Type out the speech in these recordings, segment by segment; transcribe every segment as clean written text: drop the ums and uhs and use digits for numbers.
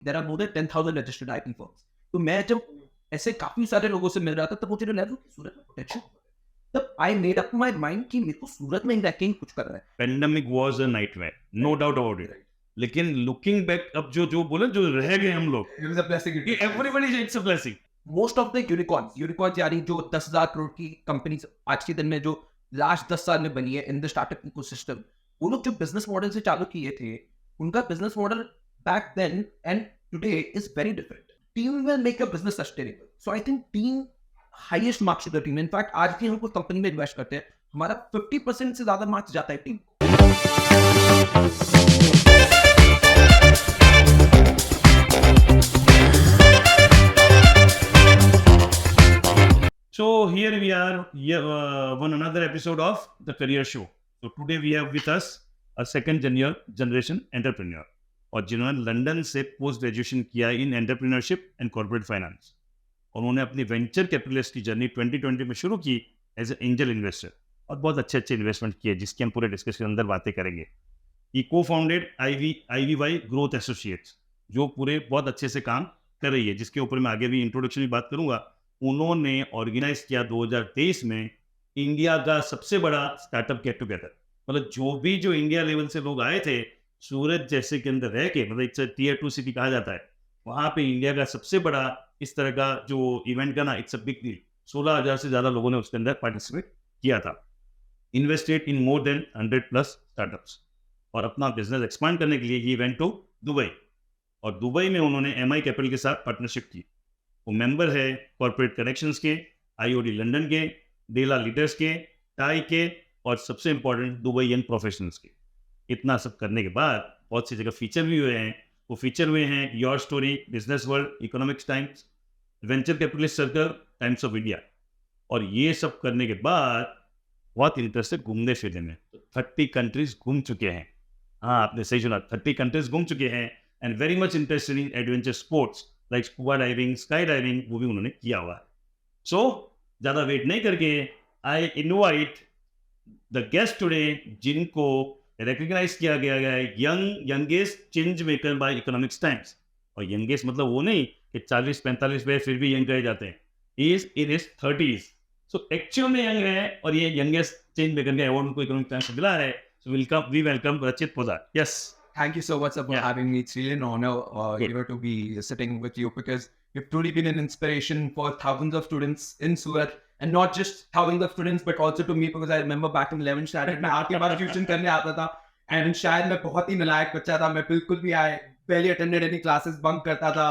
There are more than 10,000 registered IT firms. तो मैं जब ऐसे काफी सारे लोगों से मिल रहा था तब मुझे लगा कि सूरत में पोटेंशियल, तब I made up my mind कि मेरे को सूरत में रैंकिंग कुछ कर रहा है। Pandemic was a nightmare, no doubt about it. लेकिन लुकिंग बैक अब जो बोले जो रह गए हम लोग, It was a blessing. Everybody it's a blessing. Most of the unicorns यानी जो 10,000 करोड़ की कंपनीज आज के दिन में जो लास्ट 10 साल में बनी है इन द स्टार्टअप इकोसिस्टम, वो लोग जो बिजनेस मॉडल से चालू किए थे, उनका business model back then and today is very different. Team will make a business sustainable. So I think team highest marks to the team. In fact आज भी हम कोई कंपनी में इन्वेस्ट करते हैं, हमारा 50% से ज्यादा मार्क्स जाता है टीम को। So here we are, one another episode of the Career Show. So today we have with us a second generation entrepreneur, और जिन्होंने लंदन से पोस्ट ग्रेजुएशन किया इन एंटरप्रेन्योरशिप एंड कॉर्पोरेट फाइनेंस। उन्होंने अपनी वेंचर कैपिटलिस्ट की journey 2020 में शुरू की एज ए एंजल इन्वेस्टर, और बहुत अच्छे इन्वेस्टमेंट किए जिसकी हम पूरे डिस्कशन के अंदर बातें करेंगे। ई को फाउंडेड IVY ग्रोथ एसोसिएट्स, जो पूरे बहुत अच्छे से काम कर रही है, जिसके ऊपर मैं आगे भी इंट्रोडक्शन में बात करूंगा। उन्होंने ऑर्गेनाइज किया 2023 में इंडिया का सबसे बड़ा स्टार्टअप गेट टुगेदर। मतलब जो इंडिया लेवल से लोग आए थे सूरत जैसे के अंदर रह के, मतलब इट्स टियर 2 सिटी कहा जाता है, वहां पे इंडिया का सबसे बड़ा इस तरह का जो इवेंट का ना, इट्स अ बिग डील। 16,000 से ज्यादा लोगों ने उसके अंदर पार्टिसिपेट किया था। Invested in more than 100+ startups, और अपना बिजनेस एक्सपांड करने के लिए ही वेंट टू दुबई, और दुबई में उन्होंने MI कैपिटल के साथ पार्टनरशिप की। वो मेंबर है कॉर्पोरेट कनेक्शंस के, IOD लंदन के, डेला लीडर्स के, टाई के, और सबसे इंपॉर्टेंट दुबई यंग प्रोफेशनल्स के। इतना सब करने के बाद बहुत सी जगह फीचर भी हुए हैं। वो फीचर हुए हैं your story, business world, economics times, venture capitalist circle, times of India. और ये सब करने के बाद बहुत इंटरेस्ट है घूमने फिरने में। 30 कंट्रीज घूम चुके हैं। हाँ, आपने सही सुना, 30 कंट्रीज घूम चुके हैं, and very much interested in adventure sports like scuba diving, sky diving, वो भी उन्होंने किया हुआ है। सो ज़्यादा वेट नहीं करके I invite the guest today, जिनको रिकग्नाइज किया गया है youngest change maker by Economics Times. और यंगेस्ट मतलब वो नहीं कि 40-45 पे फिर भी यंग कहे जाते हैं, is in his 30s। So actual में यंग है, और ये यंगेस्ट चेंज मेकर का अवार्ड उनको इकोनॉमिक्स टाइम्स से मिला है। So we welcome Rachit Poddar. Yes. Thank you so much for having me. It's really an honor to be sitting with you, because you've truly been an inspiration for thousands of students in Surat, and not just thousands of students but also to me, because I remember back in 11th standard मैं आपके बाद tuition करने आता था, and शायद मैं बहुत ही नालायक बच्चा था, मैं बिल्कुल भी barely attended any classes, bunk करता था,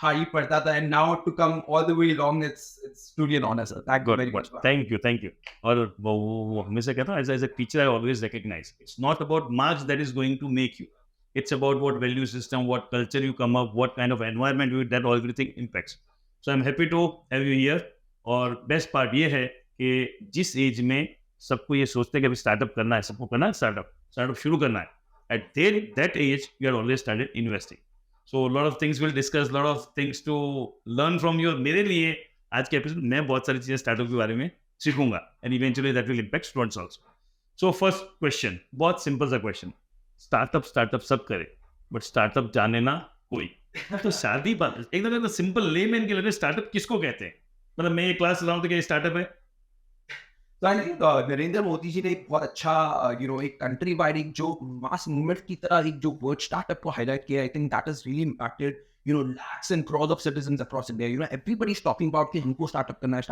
हाई पढ़ता था, and now to come all the way along, it's truly an honor, sir. Thank you very much. Thank you. और वो हमेशा कहता हूँ, as a teacher I always recognize it's not about marks that is going to make you. It's about what value system, what culture you come up, what kind of environment you, that everything impacts. So I'm happy to have you here. और best part ये है कि जिस as में सबको ये सोचते हैं कि अभी स्टार्टअप करना है, सबको करना है स्टार्टअप शुरू करना है, at that age you are already started investing. So a lot of things we'll discuss, lot of things to learn from you. मेरे लिए आज के एपिसोड मैं बहुत सारी चीजें स्टार्टअप के बारे में सीखूंगा, and eventually that will impact students also. So first question, बहुत सिंपल सा क्वेश्चन। स्टार्टअप सब करे, बट स्टार्टअप जाने ना कोई। तो शादी बात एकदम सिंपल लेमैन के लिए स्टार्टअप किसको कहते हैं? मतलब मैं ये क्लास चला रहा हूँ तो क्या स्टार्टअप है? So I think Narendra Modi ji ने एक बहुत अच्छा एक कंट्री वाइड एक जो मास मूवमेंट की तरह एक जो वर्ड स्टार्टअप को हाईलाइट किया। I think that has really impacted lakhs and crores of citizens across India. Everybody is talking about कि हमको स्टार्टअप करना है,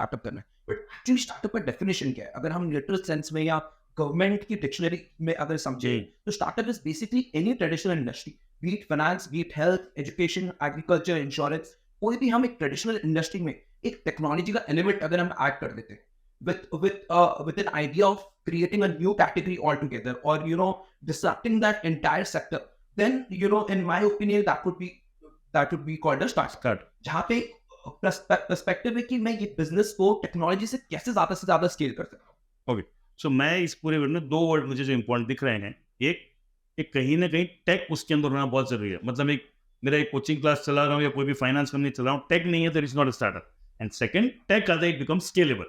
but actually स्टार्टअप का डेफिनेशन क्या है? अगर हम लिटरल सेंस में या गवर्नमेंट की डिक्शनरी में अगर समझे तो startup is basically any traditional industry, B it finance, B it health, education, agriculture, insurance, कोई भी हम एक ट्रेडिशनल इंडस्ट्री में एक टेक्नोलॉजी का एलिमेंट अगर हम ऐड कर देते हैं with an idea of creating a new category altogether, or disrupting that entire sector, then in my opinion that would be called a startup. जहाँ पे पर्सपेक्टिव है कि मैं ये बिजनेस को टेक्नोलॉजी से कैसे ज्यादा से ज्यादा स्केल कर सकता हूँ। ओके, सो मैं इस पूरे वर्ड में 2 वर्ड मुझे जो इंपॉर्टेंट दिख रहे हैं, एक कहीं ना कहीं टेक उसके अंदर होना बहुत जरूरी है। मतलब मेरा एक कोचिंग क्लास चला रहा हूँ या कोई भी फाइनेंस कंपनी चला रहा हूँ, टेक नहीं है तो it is not a startup. And second, tech आता है, इट बिकम स्केलेबल।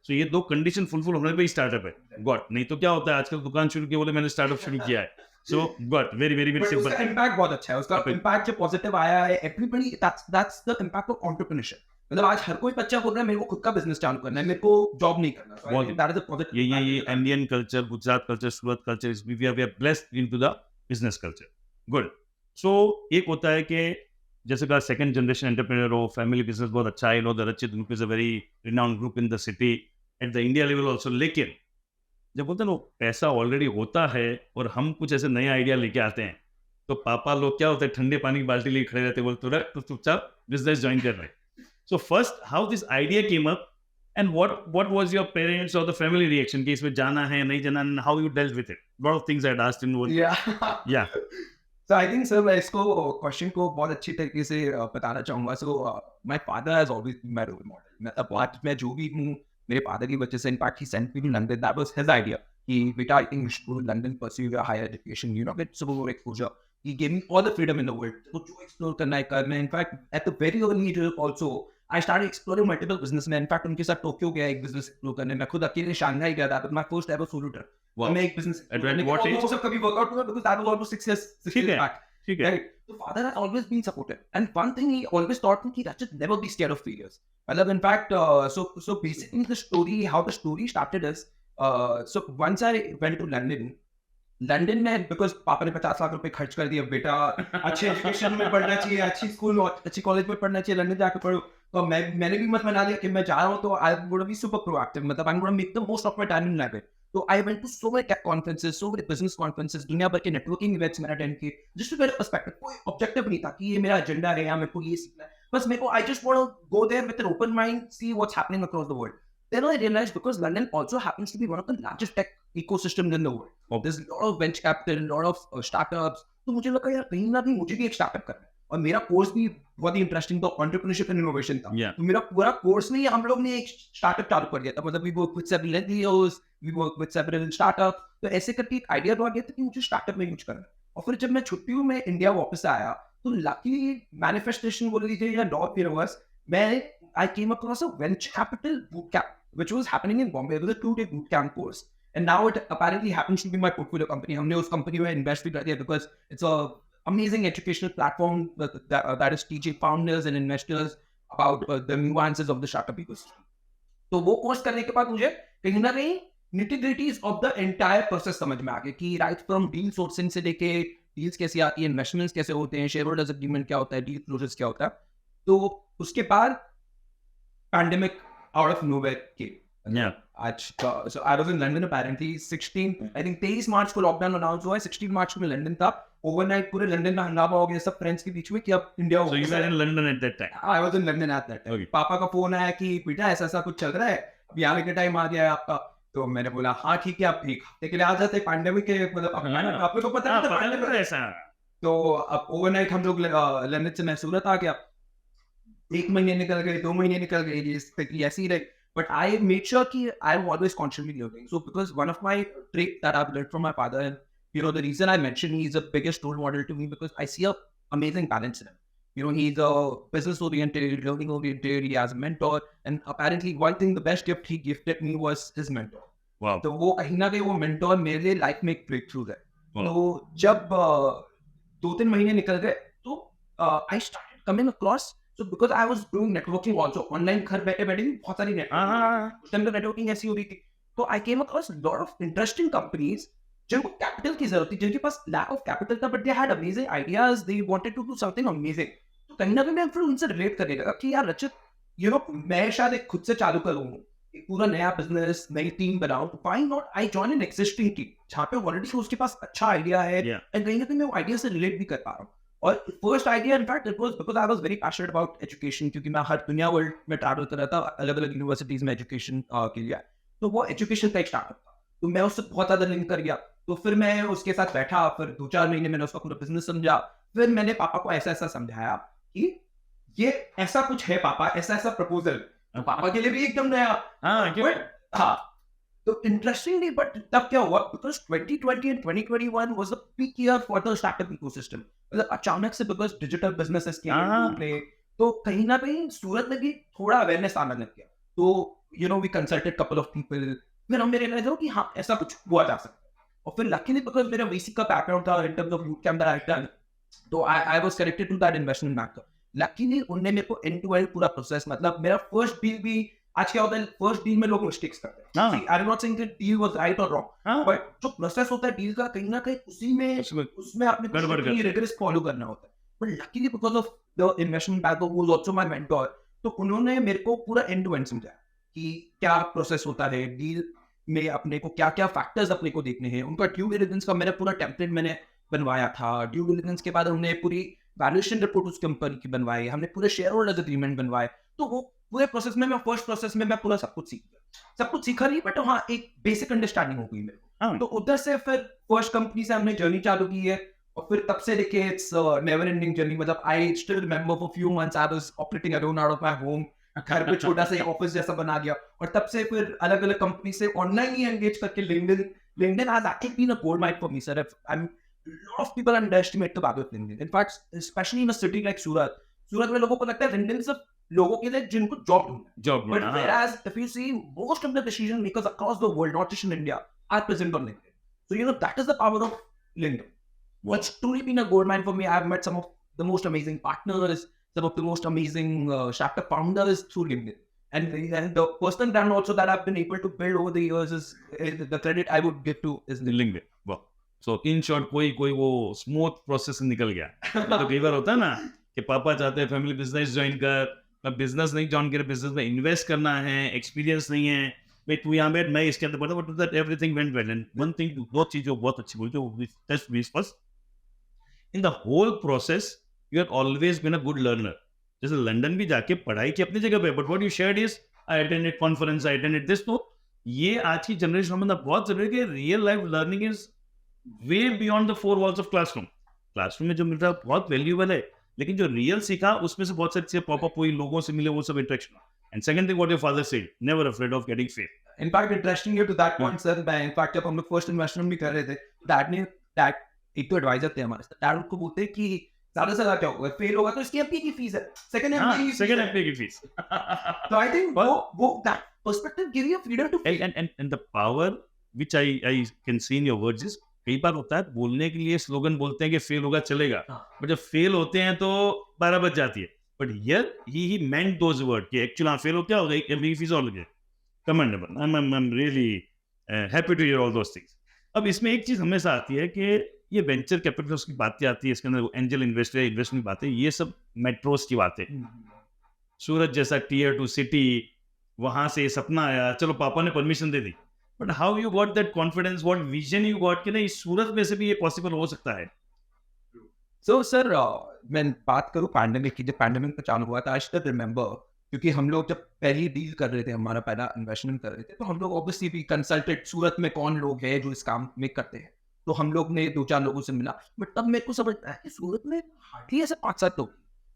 सो ये 2 कंडीशन फुलफिल होने पे ही स्टार्टअप है। गॉट, नहीं तो क्या होता है आजकल दुकान शुरू की बोले मैंने स्टार्टअप शुरू किया है, So got very But simple. उसका impact बहुत अच्छा है, उसका Okay. impact जो positive आया है, everybody that's the impact of entrepreneurship. मतलब आज हर कोई बच्चा बोल रहा है मेरे को खुद का बिजनेस चालू करना है, मेरे को जॉब नहीं करना. So I think that is a positive ये impact. Indian culture, Gujarat culture, Surat culture, we are blessed into the business culture. Good. So एक होता है कि जैसे कहा सेकंड जनरेशन एंटरप्रेन्योर हो, फैमिली बिजनेस बहुत अच्छा है, know the Rachit group is a very renowned group in the city at the India level also. लेकिन जब बोलते हैं पैसा ऑलरेडी होता है और हम कुछ ऐसे नए आइडिया लेके आते हैं, तो पापा लोग क्या होते हैं, ठंडे पानी की बाल्टी लेके खड़े रहते, बोलते तो चुपचाप बिजनेस ज्वाइन कर रहे. So first how this idea came up and what was your parents or the family reaction कि इसमें जाना है नहीं जाना, and how you dealt with it? Lot of things I had asked in one. Yeah. So I think sir मैं इसको question को बहुत अच्छी तरीके से बताना चाहूँगा. So my father has always been my role model. मतलब आज मैं जो भी हूँ मेरे फादर की वजह से. In fact he sent me to London. That was his idea. कि बेटा I think you should go to London, pursue your higher education, you know, get some more exposure. He gave me all the freedom in the world. तो जो explore करना है कर. मैं in fact at the very early age also I started exploring multiple business. मैं in fact उनके साथ Tokyo गया एक बिजनेस एक्सप्लोर करने. मैं खुद अकेले शंघाई गया था. My first ever solo trip. Wow. मैं एक बिजनेस At what age? वो सब कभी वर्कआउट हुआ because that was almost 6 years back. ठीक है. Right. So father has always been supportive, and one thing he always taught me that just never be scared of failures. I love, in fact, so basically the story, how the story started is, so once I went to London में because पापा ने 50 लाख रुपए खर्च कर दिया, बेटा अच्छे education में पढ़ना चाहिए, अच्छी स्कूल अच्छी कॉलेज में पढ़ना चाहिए, लंदन जाकर पढ़ो. तो मैंने भी मत बना लिया कि मैं जा रहा हूँ तो I would be super proactive. मतलब I am gonna make the most of my time in life. तो I went to so many tech conferences, so many business conferences, दुनिया भर के नेटवर्किंग इवेंट्स मैंने अटेंड किए. Just to get perspective. कोई objective नहीं था कि ये मेरा एजेंडा है या मेरे को ये सीखना है. बस मेरे को I just want to go there with an open mind, see what's happening across the world. Then I realized because London also happens to be one of the largest tech ecosystems in the world. There's a lot of venture capital, a lot of startups. तो मुझे लगा यार कहीं ना कहीं मुझे भी एक स्टार्टअप करना है. और मेरा कोर्स भी बहुत ही इंटरेस्टिंग था, एंटरप्रेन्योरशिप एंड इनोवेशन था. तो मेरा पूरा कोर्स में ही हम लोग ने एक स्टार्टअप चालू कर दिया था. मतलब we work with several NGOs, we work with several startup. तो ऐसे करके एक आइडिया तो आ गया था कि मुझे स्टार्टअप में कुछ करना है. और फिर जब मैं छुट्टियों में इंडिया वापस आया तो लकीली मैनिफेस्टेशन बोल लीजिए या नॉर्थ यूनिवर्स, मैं I came across a venture capital bootcamp which was happening in Bombay. It was a 2-day bootcamp course, and now it apparently happens to be my portfolio company. हमने उस company में invest भी कर दिया because it's a amazing educational platform that is teaching founders and investors about the nuances of the startup ecosystem. तो वो course करने के बाद मुझे कहीं ना कहीं nitty-gritties of the entire process समझ में आ गया कि right from deal sourcing से लेके deals कैसे आती है, investments कैसे होते हैं, shareholders agreement क्या होता है, deal closures क्या होता है. तो उसके बाद pandemic out of nowhere came. Yeah. So I was in London apparently 23 मार्च को लॉकडाउन अनाउंस हुआ है. 16 मार्च को मैं लंदन था. ओवरनाइट पूरे लंदन में हंगामा हो गया सब फ्रेंड्स के बीच में कि अब इंडिया हो. So you were in London at that time? I was in London at that time. Okay. पापा का फोन आया कि बेटा ऐसा ऐसा कुछ चल रहा है, अभी आने का टाइम आ गया है आपका. तो मैंने बोला हाँ ठीक है, आप एक हफ्ते के लिए आ जाते. पैंडेमिक के मतलब आप लोग को पता है ऐसा. तो अब ओवरनाइट हम लोग लंदन से मैं सूरत आ गया. 1 महीने निकल गए, 2 महीने निकल गए, ऐसे ही रहे. But I made sure that I'm always constantly learning. So because one of my traits that I've learned from my father, and you know the reason I mentioned he's the biggest role model to me because I see a amazing balance in him. You know, he's a business oriented, learning oriented, he has a mentor, and apparently one thing, the best gift he gifted me was his mentor. Wow. तो वो कहीं ना कहीं वो mentor मेरे लिए life में एक ब्रेक थ्रू है. तो जब 2-3 महीने निकल गए तो I started coming across. So because I was doing networking also, online घर बैठे बैठे भी बहुत सारी networking, उस टाइम तो networking ऐसी हो रही थी. तो I came across a lot of interesting companies जिनको capital की जरूरत थी, जिनके पास lack of capital था, but they had amazing ideas, they wanted to do something amazing. तो कहीं ना कहीं मैं फिर उनसे relate करने लगा कि यार रचित, you know, मैं शायद एक खुद से चालू करूँ, एक पूरा नया business, नई team बनाऊँ. तो why not I join an existing team जहाँ पे already उसके पास अच्छा idea है, and कहीं ना कहीं मैं वो idea से relate भी कर पा रहा हूँ. और first idea in fact it was because I was very passionate about education, क्योंकि मैं हर दुनिया वर्ल्ड में ट्रैवल कर रहा था अलग अलग यूनिवर्सिटीज में एजुकेशन के लिए. तो वो एजुकेशन का एक स्टार्टअप था, तो मैं उससे बहुत ज़्यादा लिंक कर गया. तो फिर मैं उसके साथ बैठा, फिर 2-4 महीने मैंने उसका पूरा बिजनेस समझा. फिर मैंने पापा को ऐसा ऐसा समझाया कि ये ऐसा कुछ है पापा, ऐसा ऐसा प्रपोजल. पापा के लिए भी एकदम नया. हाँ. तो इंटरेस्टिंगली बट तब क्या हुआ, because 2020 and 2021 was the peak year for the startup ecosystem. मतलब अचानक से बिकॉज डिजिटल बिजनेसेस के लिए तो कहीं ना कहीं सूरत में भी थोड़ा अवेयरनेस आने लग गया. तो you know we consulted couple of people, फिर हमें रियलाइज हो कि हाँ ऐसा कुछ हुआ जा सकता है. और फिर लकीली बिकॉज मेरा वीसी का बैकग्राउंड था in terms of boot camp that I done, तो I was connected to that investment banker. Luckily उन्होंने मेरे को एंड टू एंड पूरा प्रोसेस, मतलब मेरा फर्स्ट डील भी, आज क्या होता है फर्स्ट डील में लोग मिस्टेक्स करते हैं, हाँ। See, I'm not saying that deal was right or wrong, हाँ। बट जो प्रोसेस होता है डील का कहीं ना कहीं उसमें आपने गड़बड़ करते हैं। रिगरस फॉलो करना होता है। But luckily because of the investment banker who was also my mentor, तो उन्होंने मेरे को पूरा एंड टू एंड समझाया कि क्या प्रोसेस होता है डील में, अपने को क्या क्या फैक्टर्स अपने को देखने हैं। उनका ड्यू डिलिजेंस का मेरा पूरा टेम्पलेट मैंने बनवाया था। ड्यू डिलिजेंस के बाद हमने पूरी वैल्यूएशन रिपोर्ट उस कंपनी की बनवाई, हमने पूरे शेयर होल्डर्स एग्रीमेंट बनवाए। तो वो पूरे प्रोसेस में मैं फर्स्ट प्रोसेस में मैं पूरा सब कुछ सीखा नहीं, बट हाँ एक बेसिक अंडरस्टैंडिंग हो गई मेरे को। हाँ। तो उधर से फिर फर्स्ट कंपनी से हमने जर्नी चालू की है, और फिर तब से लेके इट्स नेवर एंडिंग जर्नी। मतलब I still remember for few months I was operating alone out of my home, घर पे छोटा सा ऑफिस जैसा बना गया, और तब से फिर अलग अलग कंपनी से ऑनलाइन ही एंगेज करके LinkedIn has actually been a gold mine for me sir. lot of people underestimate the value of LinkedIn. In fact, especially in a city like सूरत में लोगों को लगता है LinkedIn सिर्फ लोगों के लिए जिनको जॉब ढूंढना है। But whereas if you see most of the decision makers across the world, not just in India, are present on LinkedIn. So that is the power of LinkedIn. What's truly been a gold mine for me. I've met some of the most amazing partners, some of the most amazing startup founders through LinkedIn. And the personal brand also that I've been able to build over the years is the credit I would give to is LinkedIn. Wow. So in short, कोई वो smooth process निकल गया। तो कई बार होता है ना कि पापा चाहते हैं फैमिली बिजनेस ज्वाइन कर, मैं बिजनेस नहीं ज्वाइन कर, बिजनेस में इन्वेस्ट करना है, एक्सपीरियंस नहीं है, भाई तू यहाँ बैठ मैं इसके अंदर पढ़ा, but that everything went well. And one thing, दो चीज़ें बहुत अच्छी बोलते हो, just be first in the whole process you have always been a good learner. जैसे लंदन भी जाके पढ़ाई की अपनी जगह पे, but what you shared is I attended conference, I attended this. तो ये आज की जनरेशन में बहुत जरूरी है कि real life learning is way beyond the four walls of classroom. Classroom में जो मिल रहा है बहुत वैल्यूएबल है, लेकिन जो रियल सीखा उसमें से बहुत सारी चीजें पॉप अप हुई, लोगों से मिले, वो सब interaction. And second thing what your father said, never afraid of getting fail. In fact, interesting you to that point, sir. In fact, जब हम लोग फर्स्ट इन्वेस्टमेंट भी कर रहे थे, डैड एक तो एडवाइजर थे हमारे, डैड उनको बोलते हैं कि ज्यादा से ज्यादा क्या होगा, फेल होगा तो इसकी एमपी की फीस है, सेकंड एमपी की फीस। तो आई थिंक वो that perspective give you freedom to and the power which I can see in your words is, कई बार होता है बोलने के लिए स्लोगन बोलते हैं कि फेल होगा चलेगा, बट जब फेल होते हैं तो 12 बज जाती है। But here he meant those word कि एक्चुअली फेल हो क्या होगा, एक एमपी की फीस और लगे। Commendable, I am really happy to hear all those things. अब इसमें एक चीज हमेशा आती है कि ये वेंचर कैपिटल्स की बातें आती है, इसके अंदर एंजल इन्वेस्टर इन्वेस्टमेंट बातें, ये सब मेट्रोस की बातें। सूरत जैसा टियर 2 सिटी, वहां से सपना आया, चलो पापा ने permission they the, but how you got that confidence, what vision you got कि नहीं सूरत में से भी ये पॉसिबल हो सकता है? सो सर मैं बात करूं पैंडेमिक की, जब पैंडेमिक का चालू हुआ था, आई स्टिल रिमेंबर, क्योंकि हम लोग जब पहली डील कर रहे थे, हमारा पहला इन्वेस्टमेंट कर रहे थे, तो हम लोग ऑब्वियसली भी कंसल्टेड सूरत में कौन लोग हैं जो इस काम में करते हैं, तो हम लोग ने 2-4 लोगों से मिला। बट तब मेरे को समझ आया कि सूरत में हार्डली ऐसे 5-7 लोग,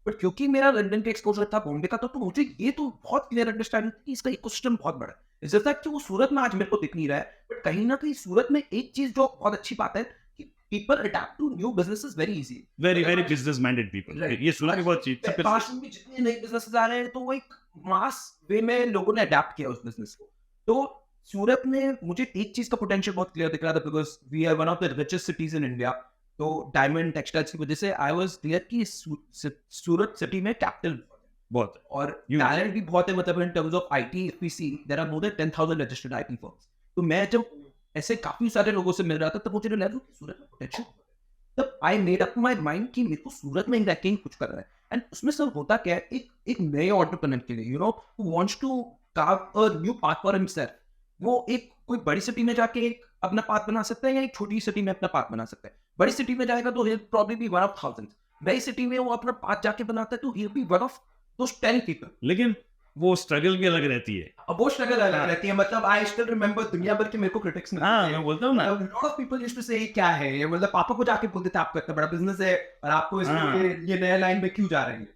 बट क्योंकि मेरा लंदन का एक्सपोजर था, बॉम्बे का, तो मुझे ये तो बहुत क्लियर अंडरस्टैंडिंग कि इसका इकोसिस्टम बहुत बड़ा है। इट्स जस्ट दैट कि वो सूरत में आज मेरे को दिख नहीं रहा है, बट कहीं ना कहीं सूरत में एक चीज जो बहुत अच्छी बात है कि people adapt to new businesses very easy. Very business minded people. Right. ये सुना के बहुत चीज। पास में भी जितने नए बिजनेसेस आ रहे हैं, तो वो एक मास वे में लोगों ने अडेप्ट किया उस बिजनेस को। तो सूरत में मुझे एक चीज का पोटेंशियल बहुत क्लियर दिख रहा था, because we are one of the richest cities in India. तो डायमंड टेक्सटाइल्स की वजह से आई वाज क्लियर कि सूरत सिटी में कैपिटल बहुत और टैलेंट भी बहुत है। मतलब in terms of IT if we see there are more than 10,000 registered IT firms. तो मैं जब ऐसे काफी सारे लोगों से मिल रहा था, तब मुझे लगा कि सूरत में पोटेंशियल, तब I made up my mind कि मेरे को सूरत में इंडस्ट्री कुछ करना है। एंड उसमें सब होता क्या है, एक नए एंटरप्रेन्योर के लिए, who wants to carve a new path for himself, वो एक कोई बड़ी सिटी में जाके एक अपना पाथ बना सकता है, या एक छोटी सिटी में अपना पाथ बना सकता है। बड़ी सिटी में जाएगा तो he probably be one of thousands, नई सिटी में वो अपना पाथ जाके बनाता है तो he be one of those 10 people. लेकिन वो स्ट्रगल भी अलग रहती है। अब वो स्ट्रगल अलग रहती है। मतलब आई स्टिल रिमेंबर दुनिया भर के मेरे को क्रिटिक्स मिलते हैं। मैं बोलता हूँ ना, lot of people used to say क्या है ये, मतलब पापा को जाके बोलते थे आपका इतना बड़ा बिजनेस है और आपको ये नया लाइन में क्यों जा रहे हैं।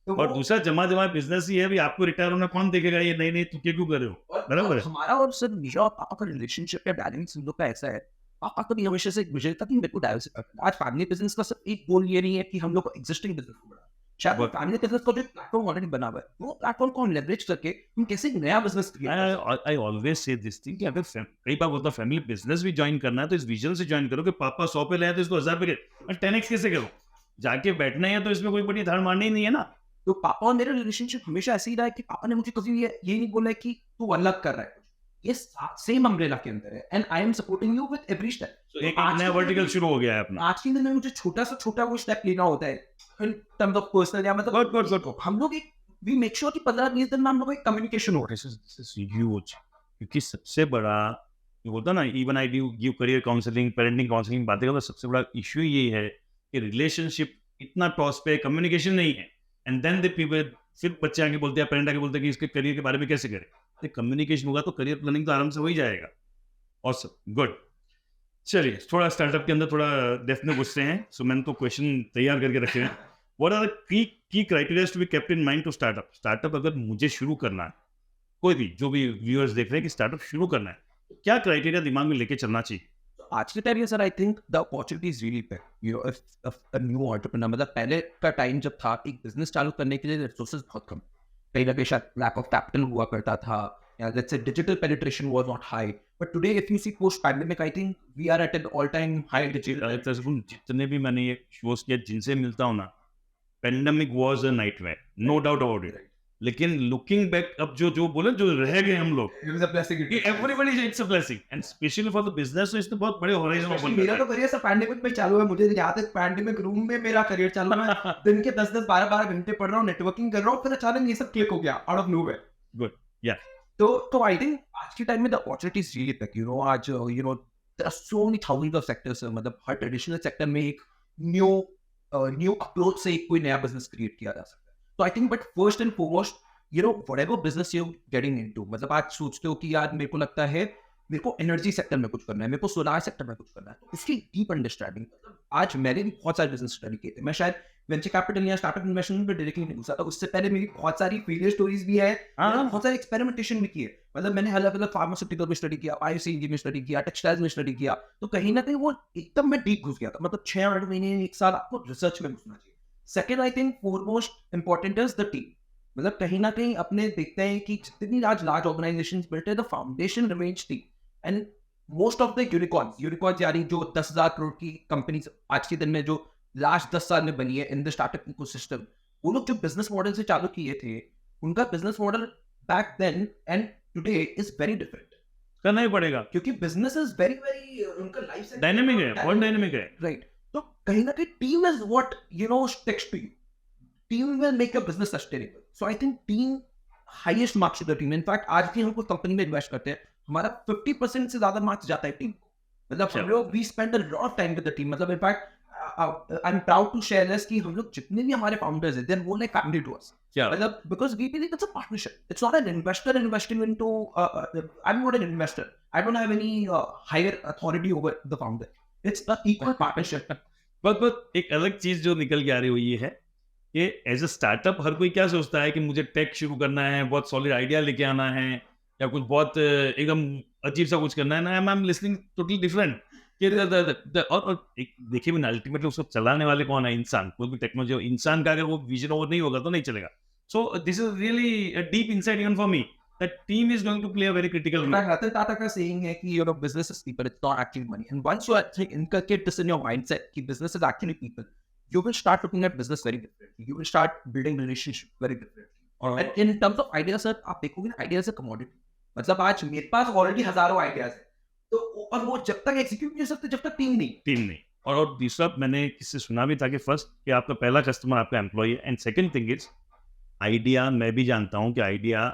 तो और दूसरा जमा बिजनेस ही है, भी आपको रिटायर होना कौन देखेगा, ये नई तुके क्यों कर रहे हो, बराबर है। हमारा और सर मेरा और पापा का रिलेशनशिप या बैलेंस हम लोग का ऐसा है, पापा का भी हमेशा से एक विजय था कि मेरे को डाइवर्सिफाई करना। आज फैमिली बिजनेस का सिर्फ एक गोल ये नहीं है कि हम लोग एग्जिस्टिंग बिजनेस को बढ़ाएं, शायद वो फैमिली बिजनेस का जो प्लेटफॉर्म ऑलरेडी बना हुआ है, वो प्लेटफॉर्म को लेवरेज करके हम कैसे एक नया business create I always say this thing कि अगर कई बार बोलता फैमिली बिजनेस भी ज्वाइन करना है तो इस विजन से ज्वाइन करो कि पापा 100 पे लाए तो इसको 1000 पे और 10x कैसे करो, जाके बैठना है तो इसमें कोई बड़ी धार मारनी ही नहीं है ना। तो पापा और मेरा रिलेशनशिप हमेशा ऐसे ही रहा है कि पापा ने मुझे कभी ये नहीं बोला है कि तू अलग कर रहा है, ये सेम अम्ब्रेला के अंदर है and I am supporting you with every step. तो एक नया वर्टिकल शुरू हो गया है अपना। आज के दिन में मुझे छोटा सा छोटा वो स्टेप लेना होता है इन टर्म्स ऑफ पर्सनल या मतलब गुड हम लोग एक वी मेक श्योर कि 15-20 दिन में हम लोग एक कम्युनिकेशन हो दिस इज ह्यूज, क्योंकि सबसे बड़ा ये बोलता ना, even I do give career counselling, parenting counselling बातें करता, सबसे बड़ा इशू ये है कि रिलेशनशिप इतना टॉस पे, कम्युनिकेशन नहीं है, एंड देन द पीपल, फिर बच्चे आगे बोलते हैं, पेरेंट आगे बोलते हैं कि इसके करियर के बारे में कैसे करें। तो कम्युनिकेशन होगा तो करियर प्लानिंग तो आराम से हो ही जाएगा। Awesome, good. चलिए थोड़ा स्टार्टअप के अंदर थोड़ा डेप्थ में घुसते हैं। सो मैंने तो क्वेश्चन तैयार करके रखे हैं। What are the key criteria to be kept in mind to startup? Startup अगर मुझे शुरू करना है, कोई भी जो भी व्यूअर्स देख रहे हैं कि स्टार्टअप शुरू करना है, तो क्या क्राइटेरिया दिमाग में लेके चलना चाहिए? आज के टाइम में sir I think the opportunity is really big, you no, if a new entrepreneur, मतलब पहले का टाइम जब था एक बिजनेस चालू करने के लिए रिसोर्सेज बहुत कम, कहीं ना कहीं शायद लैक ऑफ कैपिटल हुआ करता था, या let's say digital penetration was not high, but today if you see post pandemic I think we are at an all time high digital. जितने भी मैंने ये शोज किया जिनसे मिलता हूँ ना, pandemic was a nightmare, no doubt about it. लेकिन लुकिंग बैक अब जो बोले जो रह गए हम लोग, everybody it's a blessing and specially for the business, तो इसने बहुत बड़े होराइजन ओपन मेरा तो करियर सब पैंडेमिक में चालू है। मुझे याद है पैंडेमिक रूम में मेरा करियर चल रहा है, दिन के 10-10 12-12 घंटे पढ़ रहा हूँ, नेटवर्किंग कर रहा हूँ, फिर अचानक ये सब क्लिक हो गया आउट ऑफ नोवेयर। गुड, या तो आई थिंक आज के टाइम में the opportunities really big, you know, आज you know there are so many thousands of sectors, मतलब हर ट्रेडिशनल सेक्टर में एक न्यू अप्रोच से एक कोई नया बिजनेस क्रिएट किया जा सकता है। तो I think but first and foremost, you know, whatever business you getting into, मतलब आज सोचते हो कि यार मेरे को लगता है मेरे को एनर्जी सेक्टर में कुछ करना है, मेरे को सोलार सेक्टर में कुछ करना है, तो उसकी डीप अंडरस्टैंडिंग, मतलब आज मैंने भी बहुत सारे बिजनेस स्टडी किए थे। मैं शायद वेंचर कैपिटल या स्टार्टअप इन्वेस्टमेंट में डायरेक्टली नहीं घुसा था, उससे पहले मेरी बहुत सारी फेलियर स्टोरीज भी है, बहुत सारे एक्सपेरिमेंटेशन भी किए। मतलब मैंने अलग अलग फार्मास्यूटिकल में स्टडी किया, बायोसीएनजी में स्टडी किया, टेक्सटाइल्स में स्टडी किया, तो कहीं ना कहीं वो एकदम मैं डीप घुस गया था। मतलब 6-8 महीने 1 साल आपको रिसर्च में घुसना चाहिए। Second I think foremost important is the team, मतलब कहीं ना कहीं अपने देखते हैं कि जितनी लार्ज ऑर्गेनाइजेशंस बिल्ट है, the foundation remains team and most of the unicorns यानी जो 10,000 करोड़ की कंपनीज आज के दिन में जो लास्ट 10 साल में बनी है इन द स्टार्टअप इकोसिस्टम, वो लोग जो बिजनेस मॉडल से चालू किए थे, उनका business model back then and today is very different. करना ही पड़ेगा क्योंकि बिजनेस इज वेरी उनका लाइफ डायनेमिक है, बहुत डायनेमिक है, राइट। तो कहीं ना कहीं team is what you know text to you, team will make a business sustainable. So I think team highest marks to the team. In fact आज भी हम कुछ कंपनी में इन्वेस्ट करते हैं, हमारा 50% से ज्यादा मार्क्स जाता है टीम को। मतलब हम लोग we spend a lot of time with the team. मतलब in fact I am proud to share this कि हम लोग जितने भी हमारे फाउंडर्स हैं, they are more like family to us. मतलब because we believe it's a partnership, it's not an investor investing into I am not an investor, I don't have any higher authority over the founder, it's an equal partnership. But एक अलग चीज जो निकल के आ रही हुई ये है कि एज अ स्टार्टअप हर कोई क्या सोचता है कि मुझे टेक शुरू करना है, बहुत सॉलिड आइडिया लेके आना है, या कुछ बहुत एकदम अजीब सा कुछ करना है ना। I am listening totally different और एक देखिए भी अल्टीमेटली उसको चलाने वाले कौन है? इंसान। कोई भी टेक्नोलॉजी, इंसान का अगर वो विजन ओवर नहीं होगा तो नहीं चलेगा। So this is really a deep insight even for me that team is going to play a very critical role. Ratan Tata का saying है कि you know business is people, it's not actually money. And once you actually inculcate this in your mindset कि business is actually people, you will start looking at business very differently. You will start building relationship very differently. And in terms of ideas, sir, आप देखोगे ना, ideas है commodity. मतलब आज मेरे पास already हजारों ideas है, तो और वो जब तक एग्जीक्यूट नहीं हो सकते जब तक टीम नहीं। और दूसरा मैंने किससे सुना भी था कि फर्स्ट कि आपका पहला कस्टमर आपका एम्प्लॉय है, and second thing is idea. मैं भी जानता हूं कि आइडिया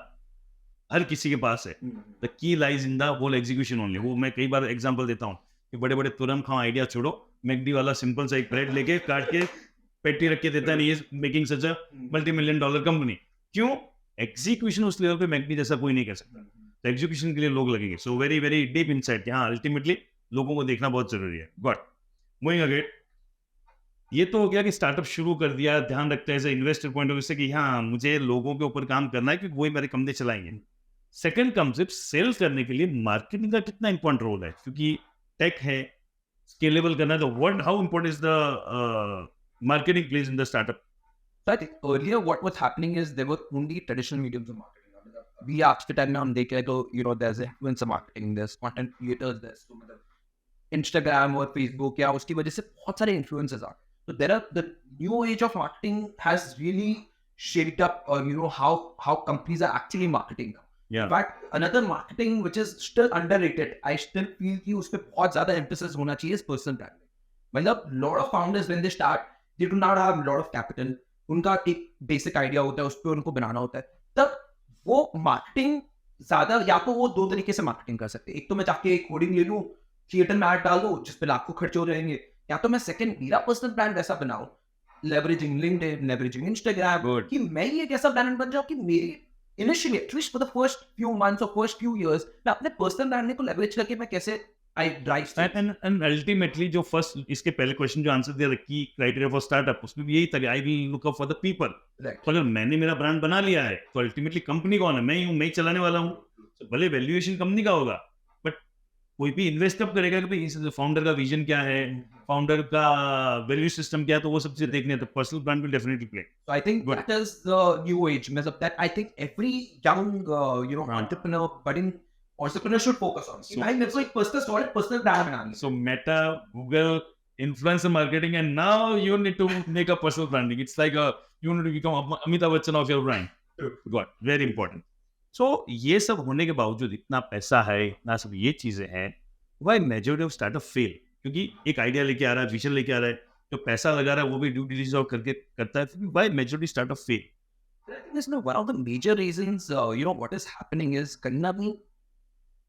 हर किसी के पास है, the key lies in the whole execution only. वो मैं कई बार एग्जांपल देता हूं कि बड़े बड़े तुरंत खाओ आइडिया छोड़ो, मैकडी वाला सिंपल सा एक ब्रेड लेके काट के पेटी रख के देता है, नहीं मेकिंग सच अ $multi-million कंपनी। क्यों? एग्जीक्यूशन उस लेवल पे मैकडी जैसा कोई नहीं कर सकता, तो एग्जीक्यूशन के लिए लोग लगेंगे। So very very deep insight कि हाँ अल्टीमेटली लोगों को देखना बहुत जरूरी है। गॉट मूविंग अगेन, ये तो हो गया कि स्टार्टअप शुरू कर दिया, ध्यान रखते हैं as investor point of view से कि हाँ मुझे लोगों के ऊपर काम करना है क्योंकि वही मेरे कंपनी चलाएंगे। सेकंड कॉन्सेप्ट, सेल करने के लिए मार्केटिंग का कितना इंपॉर्टेंट रोल है, क्योंकि टेक है, स्केलेबल करना है, तो what how important is the marketing plays in the startup? So I think earlier what was happening is there were only traditional mediums of marketing. अभी आज के टाइम में हम देख रहे हैं तो there's influencer marketing, there's content creators, there's Instagram और Facebook या उसकी वजह से बहुत सारे influencers आ गए. So there are the new age of marketing has really shaped up how companies are actually marketing now. Yeah. In fact, another marketing which is still underrated, I still feel कि उस पर बहुत ज़्यादा emphasis होना चाहिए is personal branding. मतलब lot of founders when they start, they do not have a lot of capital. उनका एक बेसिक आइडिया होता है, उस पर उनको बनाना होता है. तब वो मार्केटिंग ज्यादा, या तो वो दो तरीके से मार्केटिंग कर सकते हैं. एक तो मैं जाके एक होर्डिंग ले लूँ, थिएटर में ऐड डाल दूँ जिसपे लाखों खर्च हो जाएंगे, या तो मैं सेकंड मेरा पर्सनल ब्रांड वैसा बनाऊं, लेवरेजिंग लिंक्डइन, लेवरेजिंग इंस्टाग्राम, कि मैं ये एक ऐसा ब्रांड बन जाऊं कि मेरी initially at least for the first few months और फर्स्ट फ्यू इयर्स मैं अपने पर्सनल ब्रांड को लेवरेज करके मैं कैसे आई ड्राइव. एंड अल्टीमेटली जो फर्स्ट इसके पहले क्वेश्चन जो आंसर दिया, की क्राइटेरिया फॉर स्टार्टअप, उसमें भी यही था, I will look up for the people. तो अगर मैंने मेरा ब्रांड बना लिया है तो अल्टीमेटली कंपनी कौन है? मैं ही हूँ, मैं ही चलाने वाला हूँ. तो भले वैल्यूएशन कंपनी का होगा, बट कोई भी इन्वेस्ट कब करेगा कि भाई फाउंडर का विजन क्या है, फाउंडर का वैल्यू सिस्टम क्या है, तो वो सब चीजें देखने हैं. तो personal brand will definitely play. So I think that is the new age. That I think every young entrepreneur, budding entrepreneur should focus on. So- भाई मेरे को एक personal brand बनानी है. So Meta, Google, influencer marketing, and now you need to make a personal branding. It's like you need to become Amitabh Bachchan of your brand. God, very important. So ये सब होने के बावजूद इतना पैसा है, इतना सब ये चीजें हैं, why majority of startup fail? क्योंकि एक आइडिया लेके आ रहा है, विजन लेके आ रहा है, जो पैसा लगा रहा है वो भी ड्यू डिलिजेंस करके करता है, why majority startup fail? I think this is one of the major reasons. What is happening is कहीं ना कहीं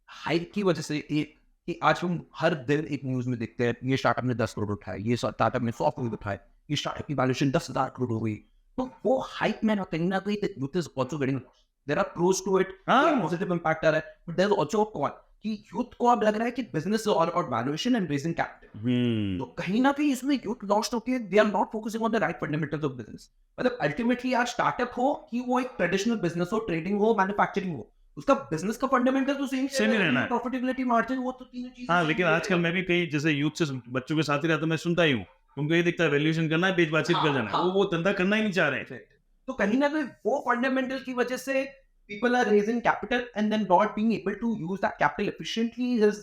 हाइप की वजह से कि आज हम हर दिन एक न्यूज में देखते हैं ये स्टार्टअप ने 10 करोड़ उठाए, ये स्टार्टअप ने 100 करोड़ उठाए, ये स्टार्टअप की वैल्यूएशन 10,000 करोड़ हो गई. तो वो हाइप में ना कहीं the youth is also getting lost. There are pros to it, positive impact आ रहा है, but there is also a con कि यूथ को अब लग रहा है कि business is all about valuation and raising capital. तो कहीं ना कहीं इसमें यूथ लॉस्ट होके they are not focusing on the right fundamentals of business. मतलब अल्टीमेटली यार स्टार्टअप हो कि वो एक ट्रेडिशनल बिजनेस हो, ट्रेडिंग हो, मैन्युफैक्चरिंग हो, उसका बिजनेस का फंडामेंटल तो सेम ही रहना है. प्रॉफिटेबिलिटी, मार्जिन, वो तो तीनों चीजें. हाँ, लेकिन आजकल मैं भी कई जैसे यूथ से बच्चों के साथ ही रहता, मैं सुनता ही हूँ, तुमको ये दिखता है वैल्यूएशन करना है, बेच बातचीत कर जाना है, वो धंधा करना ही नहीं चाह रहे हैं. तो कहीं ना कहीं वो फंडामेंटल की वजह से people are raising capital and then not being able to use that capital efficiently is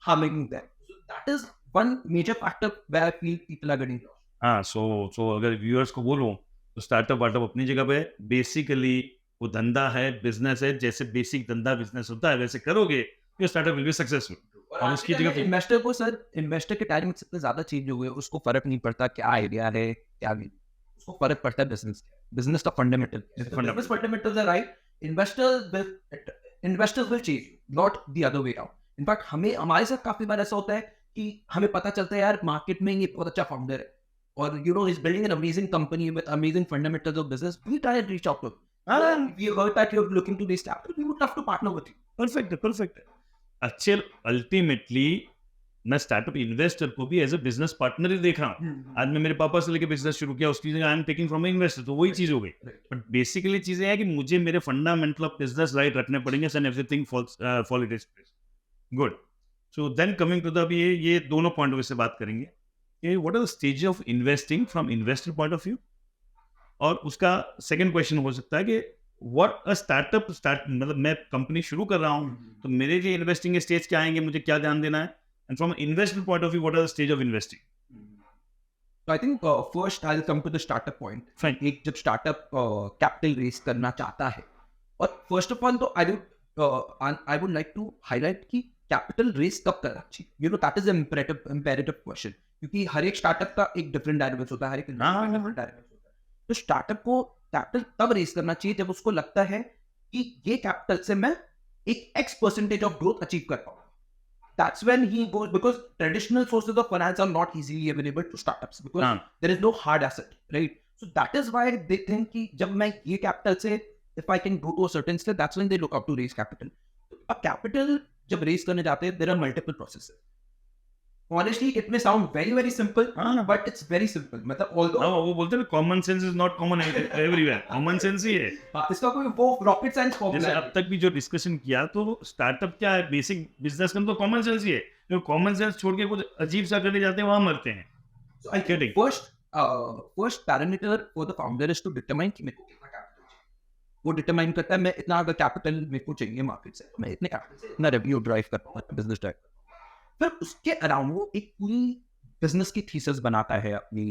harming them. So that is one major factor where I feel people are getting lost. हाँ, so अगर viewers को बोलूं तो startup वार्टअप अपनी जगह पे basically वो धंधा है, बिजनेस है, जैसे बेसिक धंधा बिजनेस होता है वैसे करोगे तो स्टार्टअप विल बी सक्सेसफुल. और उसकी जगह इन्वेस्टर के टाइम इतने ज्यादा चेंज हुए, उसको फर्क नहीं पड़ता क्या आइडिया है क्या नहीं, उसको फर्क पड़ता है बिजनेस का fundamental. Business fundamentals are right, investors will change, not the other way around. In fact, हमारे साथ काफी बार ऐसा होता है कि हमें पता चलता है यार मार्केट में ये बहुत अच्छा फाउंडर है और he's building an amazing company with amazing fundamentals of business. We try and reach out to him. We heard that you're looking to raise capital. We would love to partner with you. Perfect. अच्छे ultimately मैं startup investor को भी as a business partner ही देख रहा हूँ. आज मैं मेरे पापा से लेके बिजनेस शुरू किया, उसकी जगह I am taking from investor, तो वही चीज हो गई. बट बेसिकली चीजें हैं कि मुझे मेरे फंडामेंटल ऑफ बिजनेस राइट रखने पड़ेंगे and everything fall it is place. Good. So then coming to the, अभी ये दोनों पॉइंट ऑफ व्यू से बात करेंगे. What are the stage of investing from investor point of view, और उसका सेकंड क्वेश्चन हो सकता है कि व्हाट अ स्टार्टअप मतलब मैं कंपनी शुरू कर रहा हूँ तो मेरे लिए इन्वेस्टिंग स्टेज क्या आएंगे, मुझे क्या ध्यान देना है, and from an investment point of view what are the stage of investing? So I think first I'll come to the startup point. Fine. एक जब startup capital raise करना चाहता है, और first of all तो I would like to highlight कि capital raise कब करना चाहिए. That is an imperative question. क्योंकि हर एक startup का एक different dynamics होता है, हर एक different dynamics होता है. तो startup को capital तब raise करना चाहिए जब उसको लगता है कि ये capital से मैं एक X% of growth achieve कर पाऊँ. That's when he goes, because traditional sources of finance are not easily available to startups because there is no hard asset, right? So that is why they think कि जब मैं ये capital से if I can go to a certain scale, that's when they look up to raise capital. A capital जब raise करने जाते हैं, there are multiple processes. Honestly, it may sound very very simple, but it's very simple. मतलब although वो बोलते हैं common sense is not common everywhere. Common sense ही है. इसका कोई वो rocket science formula जैसे अब तक भी जो डिस्कशन किया, तो स्टार्टअप क्या है, बेसिक बिजनेस का तो कॉमन सेंस ही है. जो कॉमन सेंस छोड़ के कुछ अजीब सा करने जाते हैं वहां मरते हैं. So I think first first parameter for the founder is to determine कि मेरे को कितना कैपिटल चाहिए. वो डिटरमाइन करता है मैं इतना अगर कैपिटल मेरे को चाहिए मार्केट से तो मैं इतने कैपिटल से इतना रेवेन्यू ड्राइव कर पाऊँ, बिजनेस ड्राइव कर पाऊँ. फिर उसके अराउंड वो एक पूरी बिजनेस की थीसिस बनाता है अपनी,